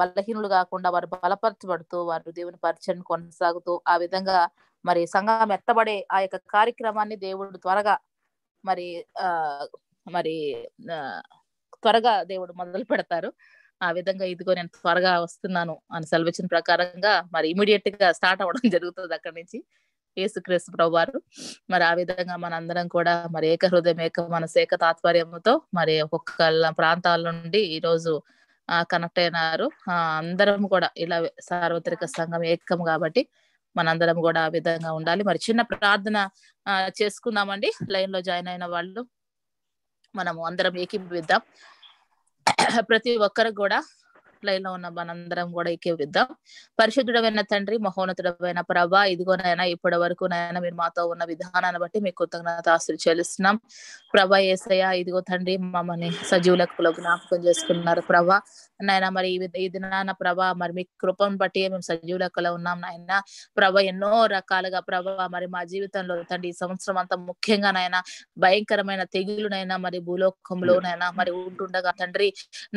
బలహీనులు కాకుండా వారు బలపరచబడుతూ వారు దేవుని పరిచయం కొనసాగుతూ ఆ విధంగా మరి సంఘం ఎత్తబడే ఆ యొక్క కార్యక్రమాన్ని దేవుడు త్వరగా దేవుడు మొదలు పెడతారు. ఆ విధంగా ఇదిగో నేను త్వరగా వస్తున్నాను అని సెలవిచ్చిన ప్రకారంగా మరి ఇమీడియట్ గా స్టార్ట్ అవ్వడం జరుగుతుంది అక్కడి నుంచి యేసుక్రీస్తు ప్రభువారు. మరి ఆ విధంగా మనందరం కూడా మరి ఏక హృదయం, ఏక మనసు, ఏక తాత్పర్యంతో మరి ఒక్కొక్క ప్రాంతాల నుండి ఈ రోజు కనెక్ట్ అయినారు. అందరం కూడా ఇలా సార్వత్రిక సంఘం ఏకం కాబట్టి మనందరం కూడా ఆ విధంగా ఉండాలి. మరి చిన్న ప్రార్థన చేసుకుందామండి. లైన్ లో జాయిన్ అయిన వాళ్ళు మనము అందరం ఏకీభవిద్దాం. ప్రతి ఒక్కరు కూడా లైన్ లో ఉన్న మనందరం కూడా ఏకీభవిద్దాం. పరిశుద్ధుడమైన తండ్రి, మహోన్నతుడమైన ప్రభా, ఇదిగోనైనా ఇప్పటి వరకు నైనా మీరు మాతో ఉన్న విధానాన్ని బట్టి మీకు కృతజ్ఞతాస్తులు చెల్లిస్తున్నాం ప్రభా. యేసయ్య, ఇదిగో తండ్రి మమ్మల్ని సజీవ లెక్కలో జ్ఞాపకం చేసుకున్నారు ప్రభా. నాయన మరి ఈ దినాన ప్రభా మరి మీ కృపను బట్టి మేము సజీవ లెక్కలో ఉన్నాం నాయన ప్రభా. ఎన్నో రకాలుగా ప్రభా మరి మా జీవితంలో తండ్రి ఈ సంవత్సరం అంతా ముఖ్యంగా నాయన భయంకరమైన తెగులునైనా మరి భూలోకంలోనైనా మరి ఉంటుండగా తండ్రి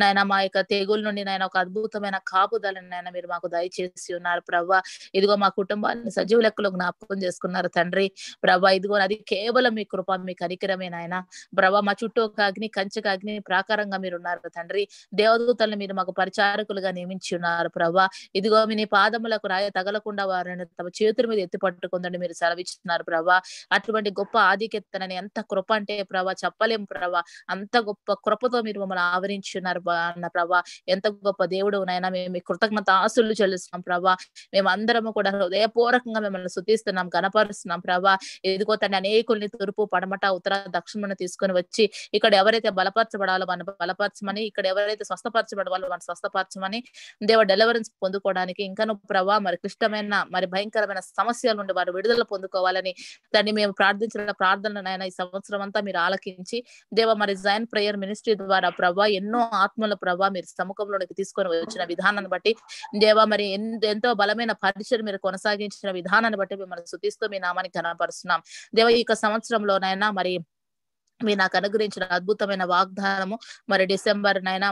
నాయన మా యొక్క తెగుల నుండి నాయన ఒక అద్భుతమైన కాపుదలను నాయన మీరు మాకు దయచేసి ఉన్నారు ప్రభా. ఇదిగో మా కుటుంబాన్ని సజీవ లెక్కలో జ్ఞాపకం చేసుకున్నారు తండ్రి. ప్రభా ఇదిగో అది కేవలం మీ కృప, మీ కనికరమే నాయన. ప్రభా మా చుట్టూ ఒక అగ్ని, కంచెక అగ్ని ప్రాకారంగా మీరు ఉన్నారు తండ్రి. దేవదూతలను మీరు మాకు పరిచారకులుగా నియమించి ఉన్నారు ప్రభా. ఇదిగో మీ పాదములకు రాయ తగలకుండా వారిని తమ చేతుల మీద ఎత్తి పట్టుకుందని మీరు సెలవిస్తున్నారు ప్రభా. అటువంటి గొప్ప ఆధిక్యతనని ఎంత కృప అంటే ప్రభా చెప్పలేం ప్రభా. అంత గొప్ప కృపతో మీరు మమ్మల్ని ఆవరించి ఉన్నారు అన్న ప్రభా. ఎంత గొప్ప దేవుడు నైనా. మేము మీ కృతజ్ఞత ఆస్తులు చెల్లిస్తున్నాం ప్రభా. మేము అందరము కూడా హృదయపూర్వకంగా మిమ్మల్ని స్తుతిస్తున్నాం, కనపరుస్తున్నాం ప్రభా. ఇదిగో తండ్రి అనేకుల్ని తూర్పు, పడమట, ఉత్తర, దక్షిణమును తీసుకొని వచ్చి ఇక్కడ ఎవరైతే బలపరచబడాలో మనం బలపరచమని, ఇక్కడ ఎవరైతే స్వస్థపరచబడాలో మనం స్వస్థపరచమని, దేవ డెలివరెన్స్ పొందుకోవడానికి ఇంకను ప్రభా మరి క్లిష్టమైన మరి భయంకరమైన సమస్యల నుండి వారు విడుదల పొందుకోవాలని తండ్రి మేము ప్రార్థించిన ప్రార్థనలనైనా ఈ సంవత్సరం అంతా మీరు ఆలకించి దేవ మరి జైన్ ప్రేయర్ మినిస్ట్రీ ద్వారా ప్రభా ఎన్నో ఆత్మల ప్రభా మీరు సముఖంలోనికి తీసుకొని వచ్చిన విధానాన్ని బట్టి దేవ మరి ఎంతో బలమైన పరిచయం మీరు కొనసాగించిన విధానాన్ని బట్టి మిమ్మల్ని స్తుతిస్తూ మీ నామాన్ని ఘనపరుస్తున్నాం దేవ. ఈ సంవత్సరంలోనైనా మరి మీరు నాకు అనుగ్రహించిన అద్భుతమైన వాగ్దానము మరి డిసెంబర్ నైనా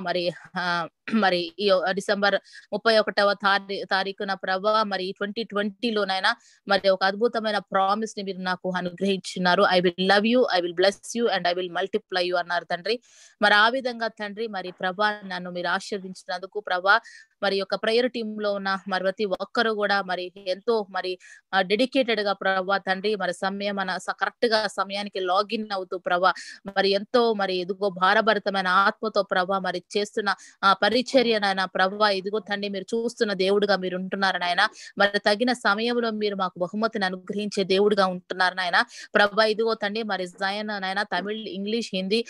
మరి ఈ డిసెంబర్ 31వ తారీఖున ప్రభా మరి 2020లోనైనా మరి ఒక అద్భుతమైన ప్రామిస్ ని మీరు నాకు అనుగ్రహించున్నారు. I will love you, I will bless you and I will multiply you అన్నారు తండ్రి. మరి ఆ విధంగా తండ్రి మరి ప్రభా నన్ను మీరు ఆశీర్వదించినందుకు ప్రభా మరి యొక్క ప్రేయర్ టీమ్ లో ఉన్న మరి ప్రతి ఒక్కరు కూడా మరి ఎంతో మరి డెడికేటెడ్ గా ప్రభా తండ్రి మరి కరెక్ట్ గా సమయానికి లాగిన్ అవుతూ ప్రభా మరి ఎంతో మరి ఇదిగో భారభరితమైన ఆత్మతో ప్రభా మరి చేస్తున్న పరిచర్య నాయన ప్రభా. ఇదిగో తండ్రి మీరు చూస్తున్న దేవుడుగా మీరు ఉంటున్నారు నాయన. మరి తగిన సమయంలో మీరు మాకు బహుమతిని అనుగ్రహించే దేవుడుగా ఉంటున్నారు నాయన ప్రభా. ఇదిగో తండ్రి మరి జయన్ నాయన తమిళ్, ఇంగ్లీష్, హిందీ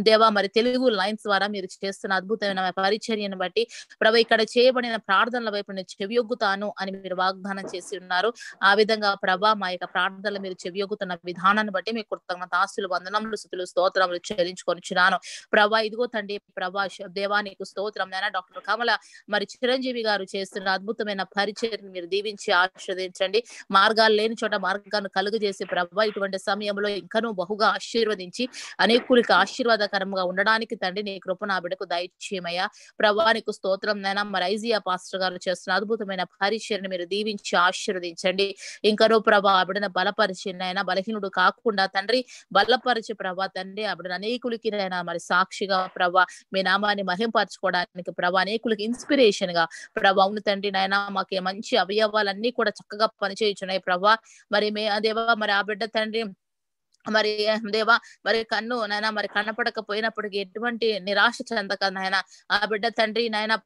దేవా మరి తెలుగు లైన్స్ ద్వారా మీరు చేస్తున్న అద్భుతమైన పరిచర్యను బట్టి ప్రభా ఇక్కడ చేయబడిన ప్రార్థనల వైపు నేను చెవియొగ్గుతాను అని మీరు వాగ్దానం చేసి ఉన్నారు. ఆ విధంగా ప్రభా మా యొక్క ప్రార్థనలు మీరు చెవియొగ్గుతున్న విధానాన్ని బట్టి మీ కృతజ్ఞత ఆస్తులు, వందనములు, స్తుతులు, స్తోత్రములు చెల్లించుకొనిచున్నాను ప్రభా. ఇదిగో తండ్రి ప్రభా దేవానికి స్తోత్రం నాయన. డాక్టర్ కమల మరి చిరంజీవి గారు చేస్తున్న అద్భుతమైన పరిచర్యను మీరు దీవించి ఆశీర్వదించండి. మార్గాలు లేని చోట మార్గాన్ని కలుగజేసి ప్రభా ఇటువంటి సమయంలో ఇంకనూ బహుగా ఆశీర్వదించి అనేకులకు ఆశీర్వాదకరంగా ఉండడానికి తండ్రి నీ కృప నా బిడ్డకు దయచేయమయ్యా ప్రభా. నీకు స్తోత్రం నాయన. మరి ఐజియా పాస్టర్ గారు చేస్తున్న అద్భుతమైన పరిచర్యను మీరు దీవించి ఆశీర్వదించండి. ఇంకనూ ప్రభా ఆ బిడ్డను బలపరిచి నాయన బలహీనుడు కాకుండా తండ్రి బలపరిచి ప్రభా తండ్రి ఆ బిడ్డను అనేకులకి నాయన మరి సాక్షిగా ప్రభా మీ నామాన్ని మహింపరచుకోవడానికి ప్రభా అనేకులకి ఇన్స్పిరేషన్ గా ప్రభా అవును తండ్రి నాయన మాకు మంచి అవయవాలన్నీ కూడా చక్కగా పనిచేయుచున్నాయి ప్రభా. మరి దేవా మరి ఆ బిడ్డ తండ్రి మరి దేవా మరి కన్ను నాయన మరి కనపడకపోయినప్పటికీ ఎటువంటి నిరాశ చెందక నాయన ఆ బిడ్డ తండ్రి నాయన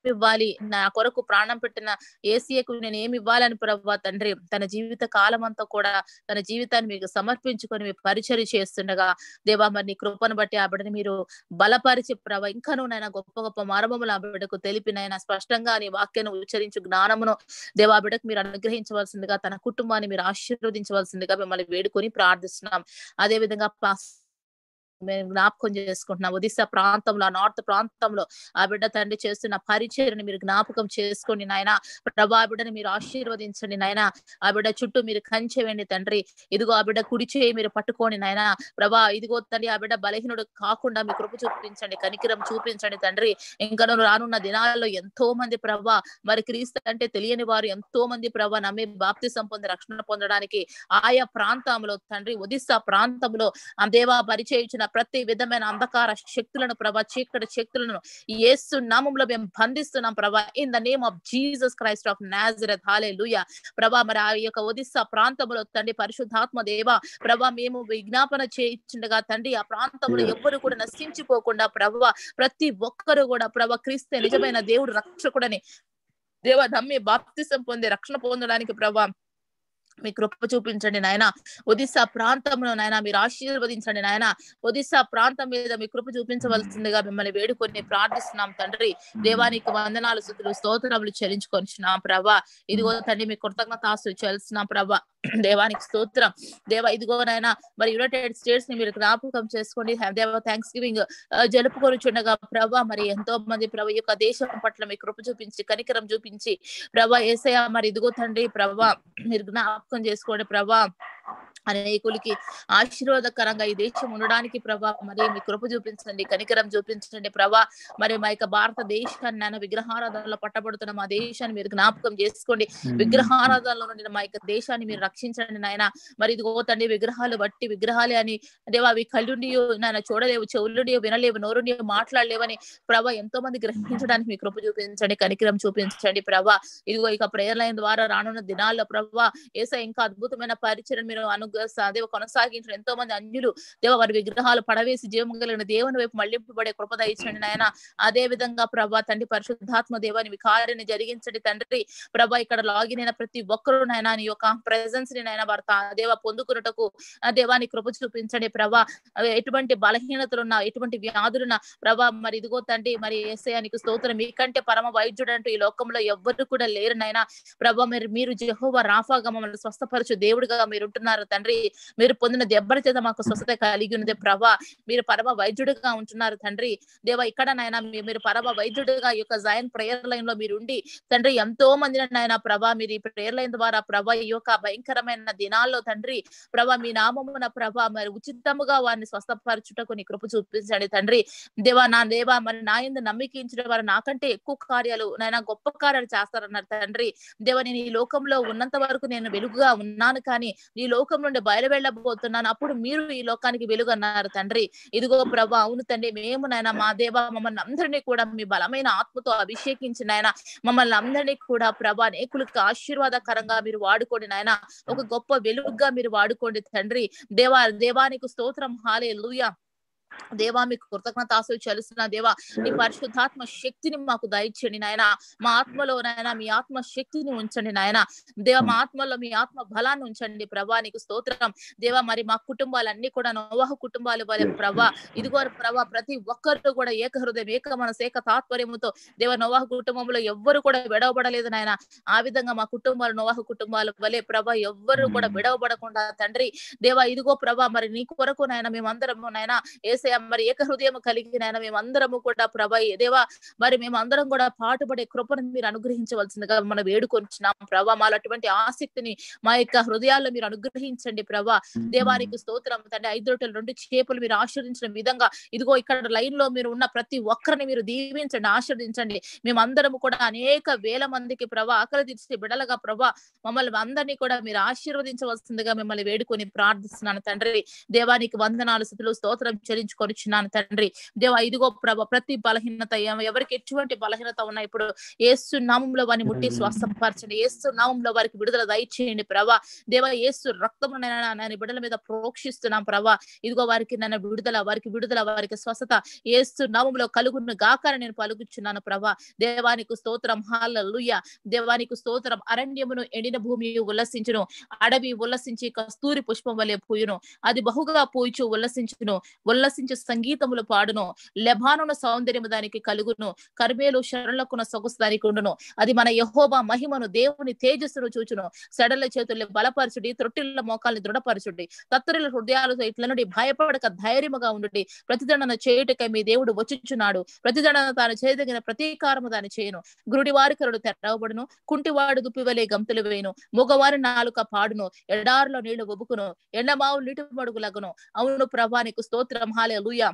ఇవ్వాలి నా కొరకు ప్రాణం పెట్టిన ఏసీయకు నేను ఏమి ఇవ్వాలని ప్రభా తండ్రి తన జీవిత కాలం అంతా కూడా తన జీవితాన్ని మీకు సమర్పించుకొని మీ పరిచర్య చేస్తుండగా దేవా మరి నీ కృపను బట్టి ఆ బిడ్డని మీరు బలపరిచి ప్రభా ఇంకనూ నైనా గొప్ప గొప్ప మర్మములు ఆ బిడ్డకు తెలిపినైనా స్పష్టంగా నీ వాక్యాన్ని ఉచ్చరించు జ్ఞానమును దేవా బిడ్డకు మీరు అనుగ్రహించవలసిందిగా తన కుటుంబాన్ని మీరు ఆశీర్వదించవలసిందిగా మిమ్మల్ని వేడుకొని ప్రార్థిస్తున్నాం. అదే విధంగా మేము జ్ఞాపకం చేసుకుంటున్నాం ఒడిశా ప్రాంతంలో, నార్త్ ప్రాంతంలో ఆ బిడ్డ తండ్రి చేస్తున్న పరిచర్యను మీరు జ్ఞాపకం చేసుకోండి నాయన ప్రభా. ఆ బిడ్డని మీరు ఆశీర్వదించండి నాయన. ఆ బిడ్డ చుట్టూ మీరు కంచె వేయండి తండ్రి. ఇదిగో ఆ బిడ్డ కుడి చేయి మీరు పట్టుకోండి నాయన ప్రభా. ఇదిగో తండ్రి ఆ బిడ్డ బలహీనుడు కాకుండా మీ కృప చూపించండి, కనికరం చూపించండి తండ్రి. ఇంకా రానున్న దినాల్లో ఎంతో మంది ప్రభా మరి క్రీస్తు అంటే తెలియని వారు ఎంతో మంది ప్రభా నమ్మి బాప్తిసం పొంది రక్షణ పొందడానికి ఆయా ప్రాంతంలో తండ్రి ఒడిశా ప్రాంతంలో ఆ దేవా పరిచయించిన ప్రతి విధమైన అంధకార శక్తులను ప్రభా చీకటి శక్తులను యేసు నామములో మేము బంధిస్తున్నాం ప్రభా in the name of Jesus Christ of Nazareth. Hallelujah ప్రభా. మరి ఆ యొక్క ఒడిశా ప్రాంతంలో తండ్రి పరిశుద్ధాత్మ దేవా ప్రభా మేము విజ్ఞాపన చేయించుండగా తండ్రి ఆ ప్రాంతంలో ఎవ్వరు కూడా నశించిపోకుండా ప్రభా ప్రతి ఒక్కరు కూడా ప్రభా క్రీస్తు నిజమైన దేవుడు రక్షకుడని దేవా నమ్మి బాప్తిసం పొంది రక్షణ పొందడానికి ప్రభా మీ కృప చూపించండి నాయన. ఒడిశా ప్రాంతంలో నాయన మీరు ఆశీర్వదించండి నాయన. ఒడిశా ప్రాంతం మీద మీ కృప చూపించవలసిందిగా మిమ్మల్ని వేడుకొని ప్రార్థిస్తున్నాం తండ్రి. దేవానికి వందనాలు, స్తుతులు, స్తోత్రములు చెల్లించుకొనిచున్నాం ప్రభా. ఇదిగో తండ్రి మీ కృతజ్ఞతాస్తులు చెల్లిస్తున్నాం ప్రభా. దేవానికి స్తోత్రం దేవా. ఇదిగో నాయన మరి యునైటెడ్ స్టేట్స్ ని మీరు జ్ఞాపకం చేసుకోండి దేవా. థ్యాంక్స్ గివింగ్ జరుపుకొనిచుండగా ప్రభా మరి ఎంతో మంది ప్రభా యొక్క దేశం పట్ల మీ కృప చూపించి కనికరం చూపించి ప్రభా యేసయ్య మరి ఇదిగో తండ్రి ప్రభా మీరు జ్ఞాపకం చేసుకోండి ప్రభా. అనేకులకి ఆశీర్వాదకరంగా ఈ దేశం ఉండడానికి ప్రభా మరి మీ కృప చూపించండి, కనికరం చూపించండి ప్రభా. మరి మా యొక్క భారతదేశాన్ని నాయన విగ్రహారాధనలో పట్టబడుతున్న మా దేశాన్ని మీరు జ్ఞాపకం చేసుకోండి. విగ్రహారాధనలో నుండి మా యొక్క దేశాన్ని మీరు రక్షించండి నాయన. మరి ఇదిగో తండ్రి విగ్రహాలు బట్టి విగ్రహాలే అని దేవా అవి కళ్ళుండి నాయన చూడలేవు, చెవులుండి వినలేవు, నోరుండి మాట్లాడలేవని ప్రభా ఎంతో మంది గ్రహించడానికి మీ కృప చూపించండి, కనికరం చూపించండి ప్రభా. ఇదిగో ఇక ప్రేయర్ లైన్ ద్వారా రానున్న దినాల్లో ప్రభా యేసయ్య ఇంకా అద్భుతమైన పరిచయం మీరు దేవ కొనసాగించిన ఎంతో మంది అన్యులు దేవ వారి విగ్రహాలు పడవేసి జీవం కలిగిన దేవుని వైపు మళ్లింపబడే కృప దయచండి నాయన. అదే విధంగా ప్రభా తండ్రి పరిశుద్ధాత్మ దేవాని మీ కార్యాన్ని జరిగించండి తండ్రి ప్రభా. ఇక్కడ లాగిన్ అయిన ప్రతి ఒక్కరూ నాయన నీ యొక్క ప్రెజెన్స్ ని నాయన వారి దేవ పొందుకున్నటకు దేవాని కృప చూపించండి ప్రభా. ఎటువంటి బలహీనతలున్నా, ఎటువంటి వ్యాధులున్నా ప్రభా మరి ఇదిగో తండ్రి మరి యేసయ్య నీకు స్తోత్రం. మీకంటే పరమ వైద్యుడు అంటూ ఈ లోకంలో ఎవ్వరు కూడా లేరు నాయన ప్రభా. మీరు యెహోవా రాఫాగా మమ్మల్ని స్వస్థపరచు దేవుడిగా మీరు ఉంటున్నారు తండ్రి. మీరు పొందిన దెబ్బల చేత మాకు స్వస్థత కలిగి ఉన్నది ప్రభా. మీరు పరమ వైద్యుడిగా ఉంటున్నారు తండ్రి దేవ. ఇక్కడ నాయన మీరు పరమ వైద్యుడిగా ఈ యొక్క జయన్ ప్రేయర్ లైన్ లో మీరు ఉండి తండ్రి ఎంతో మంది నాయన ప్రభా మీరు ఈ ప్రేయర్ లైన్ ద్వారా ప్రభా ఈ యొక్క భయంకరమైన దినాల్లో తండ్రి ప్రభా మీ నామమున ప్రభా మరి ఉచితముగా వారిని స్వస్థపరచుటకు నీ కృప చూపించండి తండ్రి దేవా. నా దేవా మరి నా యందు నమ్మికించిన వారు నాకంటే ఎక్కువ కార్యాలు నాయన గొప్ప కార్యాలు చేస్తారన్నారు తండ్రి దేవ. నేను ఈ లోకంలో ఉన్నంత వరకు నేను వెలుగుగా ఉన్నాను, కానీ ఈ లోకం నుండి బయలువెళ్ళబోతున్నాను, అప్పుడు మీరు ఈ లోకానికి వెలుగు అన్నారు తండ్రి. ఇదిగో ప్రభా అవును తండ్రి మేము నాయన మా దేవ మమ్మల్ని అందరినీ కూడా మీ బలమైన ఆత్మతో అభిషేకించిన ఆయన మమ్మల్ని అందరినీ కూడా ప్రభా అనేకులకు ఆశీర్వాదకరంగా మీరు వాడుకోండి నాయన. ఒక గొప్ప వెలుగుగా మీరు వాడుకోండి తండ్రి దేవానికి స్తోత్రం. హల్లెలూయా దేవా. మీకు కృతజ్ఞతాస్తులు చెల్లిస్తున్నా దేవా. నీ పరిశుద్ధాత్మ శక్తిని మాకు దయచేయండి నాయన. మా ఆత్మలో నాయన మీ ఆత్మ శక్తిని ఉంచండి నాయన దేవ. మా ఆత్మలో మీ ఆత్మ బలాన్ని ఉంచండి ప్రభా. నీకు స్తోత్రం దేవా. మరి మా కుటుంబాలన్నీ కూడా నోవహు కుటుంబాలు వలె ప్రభా ఇదిగో ప్రభా ప్రతి ఒక్కరు కూడా ఏక హృదయం, ఏక మనసు, ఏక తాత్పర్యముతో దేవ నోవహు కుటుంబంలో ఎవ్వరు కూడా విడవబడలేదు నాయన. ఆ విధంగా మా కుటుంబాలు నోవహు కుటుంబాలు వలె ప్రభా ఎవ్వరు కూడా విడవబడకుండా తండ్రి దేవా ఇదిగో ప్రభా మరి నీ కొరకు నాయన మేమందరము నాయన మరి ఏక హృదయం కలిగిన మేమందరము కూడా ప్రభా దేవా మరి మేమందరం కూడా పాటుపడే కృపను మీరు అనుగ్రహించవలసిందిగా మనం వేడుకొంటున్నాం ప్రభా. మాలో అటువంటి ఆసక్తిని మా యొక్క హృదయాల్లో మీరు అనుగ్రహించండి ప్రభా. దేవానికి స్తోత్రం తండ్రి. 5 రొట్టెలు 2 చేపలు మీరు ఆశీర్వదించిన విధంగా ఇదిగో ఇక్కడ లైన్ లో మీరు ఉన్న ప్రతి ఒక్కరిని మీరు దీవించండి, ఆశీర్వదించండి. మేమందరము కూడా అనేక వేల మందికి ప్రభా ఆకలి తీర్చే బిడ్డలుగా ప్రభా మమ్మల్ని అందరినీ కూడా మీరు ఆశీర్వదించవలసిందిగా మిమ్మల్ని వేడుకొని ప్రార్థిస్తున్నాను తండ్రి. దేవానికి వందనాలు స్తుతులు స్తోత్రం చెల్లించుకొనిచున్నాను తండ్రి దేవా. ఇదిగో ప్రభా ప్రతి బలహీనత ఎవరికి ఎటువంటి బలహీనత ఉన్నా ఇప్పుడు యేసు నామములో వారిని ముట్టి స్వస్థపరచండి. యేసు నామములో వారికి విడుదల దయచేయండి ప్రభా దేవా. యేసు రక్తము నేను బిడ్డల మీద ప్రోక్షిస్తున్నాం ప్రభా. ఇదిగో వారికి నన్ను విడుదల, వారికి విడుదల, వారికి స్వస్థత యేసు నామములో కలుగును గాక నేను పలుకుచున్నాను ప్రభా. దేవానికి స్తోత్రం. హల్లెలూయా. దేవానికి స్తోత్రం. అరణ్యమును ఎండిన భూమి ఉల్లసించును, అడవి ఉల్లసించి కస్తూరి పుష్పం వలె పూయును, అది బహుగా పూయిచు ఉల్లసించును, ఉల్లసించు సంగీతములు పాడును. లెబానోను సౌందర్యము దానికి కలుగును, కర్మేలు శరణలకున్న సొగసు దానికి ఉండును. అది మన యెహోవా మహిమను దేవుని తేజస్సును చూచును. సడల చేతుల్ని బలపరచుడి, త్రొట్టిల్ల మోకాల్ని దృఢపరచుడి, తత్తరిల హృదయాలతో ఇట్ల నుండి భయపడక ధైర్యముగా ఉండుడి. ప్రతిదండన చేయుటకై మీ దేవుడు వచ్చుచున్నాడు, ప్రతిదండన తాను చేయదగిన ప్రతీకారము దాన్ని చేయను. గురుడివారి కరుడు తెరవబడును, కుంటివాడు దుప్పివలే గంతులు వేయును, మగవారి నాలుక పాడును, ఎడారిలో నీళ్లు ఒబుకును, ఎండమావు నీటి మడుగులగును. అవును ప్రభానికి స్తోత్రం. హల్లెలూయా.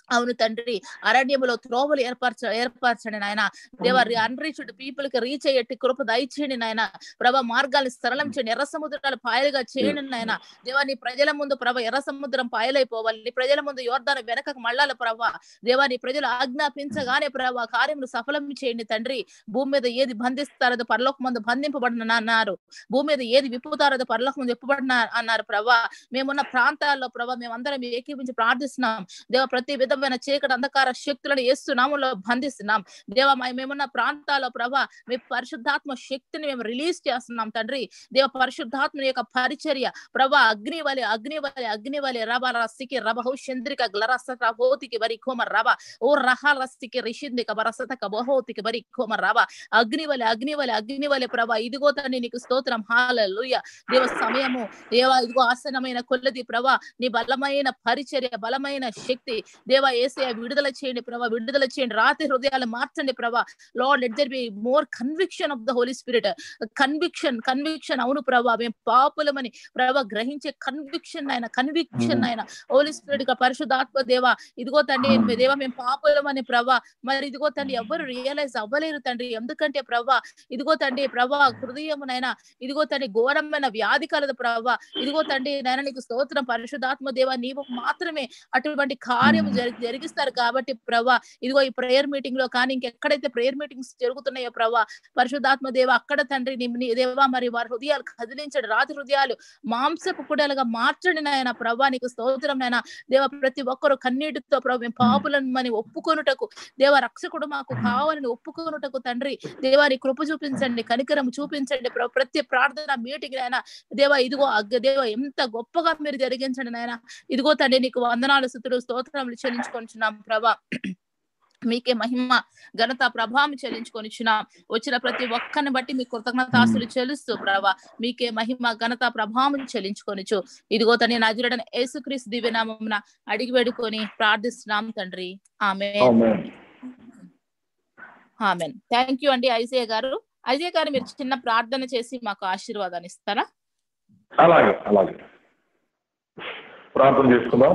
అవును తండ్రి. అరణ్యములో త్రోవలు ఏర్పరచండి నాయన దేవా. అన్రీచ్డ్ పీపుల్ కి రీచ్ అయ్యేటి కృప దయచేయండి నాయన ప్రభా. మార్గాన్ని సరళం చేయండి, ఎర్ర సముద్రాలు పాయలుగా చేయండి నాయన దేవా. నీ ప్రజల ముందు ప్రభా ఎర్ర సముద్రం పాయలైపోవాలి, నీ ప్రజల ముందు యోర్దాను వెనకకు మళ్ళాలి ప్రభా దేవా. నీ ప్రజలు ఆజ్ఞాపించగానే ప్రభా కార్యములు సఫలం చేయండి తండ్రి. భూమి మీద ఏది బంధిస్తారో పరలోక ముందు బంధింపబడిన అన్నారు, భూమి మీద ఏది విప్పుతారో పరలోక ముందు విప్పబడిన అన్నారు ప్రభా. మేమున్న ప్రాంతాల్లో ప్రభా మేమందరం ఏకీపించి ప్రార్థిస్తున్నాం దేవా. ప్రతి విధమైన చీకటి అంధకార శక్తులను యేసు నామములో బంధిస్తున్నాం దేవా. మేమున్న ప్రాంతాల్లో ప్రభా మీ పరిశుద్ధాత్మ శక్తిని మేము రిలీజ్ చేస్తున్నాం తండ్రి దేవ. పరిశుద్ధాత్మ యొక్క పరిచర్య ప్రభా అగ్ని వలె, అగ్ని వలె, అగ్ని వలె రబ రస్సికి రబహు చంద్రిక గ్లరసత బోతికి బరి కోమ రబ ఓ రహ రస్సికి రిషిందిక బరసతక బహోతికి బరి కోమ రబ అగ్ని వలె, అగ్ని వలె, అగ్ని వలె ప్రభా. ఇదిగో తండ్రి నీకు స్తోత్రం. హల్లెలూయా. దేవ సమయము దేవా ఇదిగో ఆసనమైన కొల్లది ప్రభా నీ బలమైన పరిచర్య, బలమైన శక్తి దేవా ప్రభా యేసయ్య విడుదల చేయండి ప్రభా, విడుదల చేయండి. రాతి హృదయాలు మార్చండి ప్రభా. Lord let there be more conviction of the Holy Spirit. Conviction అవును ప్రభా మేము పాపులమని ప్రభా గ్రహించే కన్విక్షన్ ఆయన హోలీ స్పిరిట్ గా పరిశుద్ధాత్మ దేవా ఇదిగో తండ్రి దేవా మేము పాపులమని ప్రభా. మరి ఇదిగో తండ్రి ఎవరు రియలైజ్ అవ్వలేరు తండ్రి. ఎందుకంటే ప్రభా ఇదిగో తండ్రి ప్రభా హృదయమునైనా ఇదిగో తండ్రి ఘోరమైన వ్యాధి కలదు ప్రభా. ఇదిగో తండ్రి నాయన నీకు స్తోత్రం పరిశుద్ధాత్మ దేవా, నీవు మాత్రమే అటువంటి కార్యము జరిగిస్తారు కాబట్టి ప్రభా ఇదిగో ఈ ప్రేయర్ మీటింగ్ లో కానీ ఇంకెక్కడైతే ప్రేయర్ మీటింగ్స్ జరుగుతున్నాయో ప్రభా పరిశుద్ధాత్మ దేవ అక్కడ తండ్రి దేవా మరి వారి హృదయాలు కదిలించండి. రాతి హృదయాలు మాంసపు కుడలుగా మార్చండి నాయన ప్రభా. నీకు స్తోత్రం నాయన దేవ. ప్రతి ఒక్కరు కన్నీటితో ప్రభు మేము పాపులను మని ఒప్పుకొనుటకు దేవ రక్షకుడు మాకు కావాలని ఒప్పుకొనుటకు తండ్రి దేవా నీ కృప చూపించండి, కనికరం చూపించండి ప్రభు. ప్రతి ప్రార్థన మీటింగ్ నాయన దేవ ఇదిగో దేవ ఎంత గొప్పగా మీరు జరిగించండి నాయన. ఇదిగో తండ్రి నీకు వందనాలు స్తుతులు స్తోత్రములు చెల్లించుకొనిచున్నాం ప్రభా. మీకే మహిమ ఘనత ప్రభావం చెల్లించుకొనిచున్నాం. వచ్చిన ప్రతి ఒక్కరిని బట్టి మీ కృతజ్ఞతాస్తులు చెల్లిస్తూ ప్రభా మీకే మహిమ ఘనత ప్రభావం చెల్లించుకొనిచు ఇదిగో తండ్రి నజరేయుడైన యేసుక్రీస్తు దివ్యనామమున అడిగి వేడుకొని ప్రార్థిస్తున్నాం తండ్రి. ఆమేన్. ఆమేన్. థ్యాంక్ యూ అండి ఐజయ్య గారు. ఐజయ్య గారు మీరు చిన్న ప్రార్థన చేసి మాకు ఆశీర్వాదాన్ని ఇస్తారా? అలాగే ప్రార్థన చేసుకుందాం.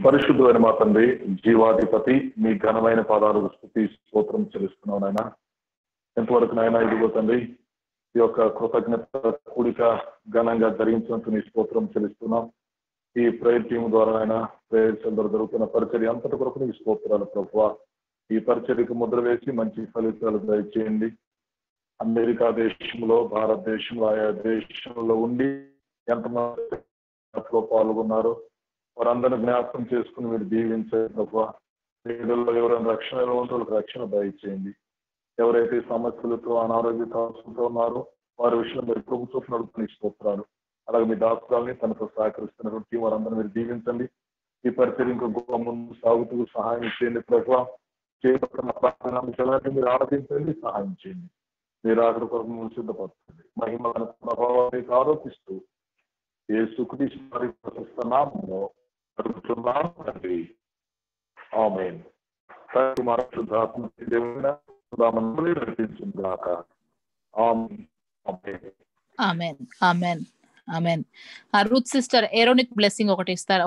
పరిశుద్ధమైన మా తండ్రి జీవాధిపతి మీ ఘనమైన పాదాలకు స్తుతి స్తోత్రం చెల్లిస్తున్నాం నాయన. ఎంతవరకు నాయన ఇదిగో తండ్రి ఈ యొక్క కృతజ్ఞత కూడిక ఘనంగా జరిగించినందుకు నీ స్తోత్రం చెల్లిస్తున్నాం. ఈ ప్రేయర్ టీం ద్వారా ఆయన ప్రేయర్స్ జరుగుతున్న పరిచర్య అంతటి కొరకు నీకు స్తోత్రాలు ప్రభువా. ఈ పరిచర్యకు ముద్ర వేసి మంచి ఫలితాలు దయచేయండి. అమెరికా దేశంలో భారతదేశంలో ఆయా దేశంలో ఉండి ఎంతమంది పాల్గొన్నారు వారందరినీ జ్ఞాపకం చేసుకుని మీరు దీవించండి ప్రభువా. పేదల్లో ఎవరైనా రక్షణలో ఉంటే వాళ్ళకి రక్షణ దయచేయండి. ఎవరైతే సమస్యలతో అనారోగ్య సమస్యలతో ఉన్నారో వారి విషయంలో మీరు ప్రభుత్వం నడుపుకుని స్తోత్రాలు. అలాగే మీ దాసురాల్ని తనతో సహకరిస్తున్నటువంటి వారందరూ మీరు దీవించండి. ఈ పరిచయం ఇంకా గొప్ప ముందు సాగుతూ సహాయం చేయండి ప్రభువా. చేయబడుతున్న ప్రార్థన మీరు ఆరాధించండి, సహాయం చేయండి. మీరు ఆఖరి కొరకు సిద్ధపరచండి. మహిమ ప్రభావాన్ని ఆరోపిస్తూ యేసుక్రీస్తు ప్రశస్త నామములో అడుగుతున్నాం తండ్రి. ఆమేన్. పరిశుద్ధాత్మ దేవుడైన సుధామను నడిపించుగాక. ఆమేన్. ఆమేన్. ఆమేన్. ఆమేన్. రూత్ సిస్టర్ ఏరోనిక్ బ్లెస్సింగ్ ఒకటి ఇస్తారా?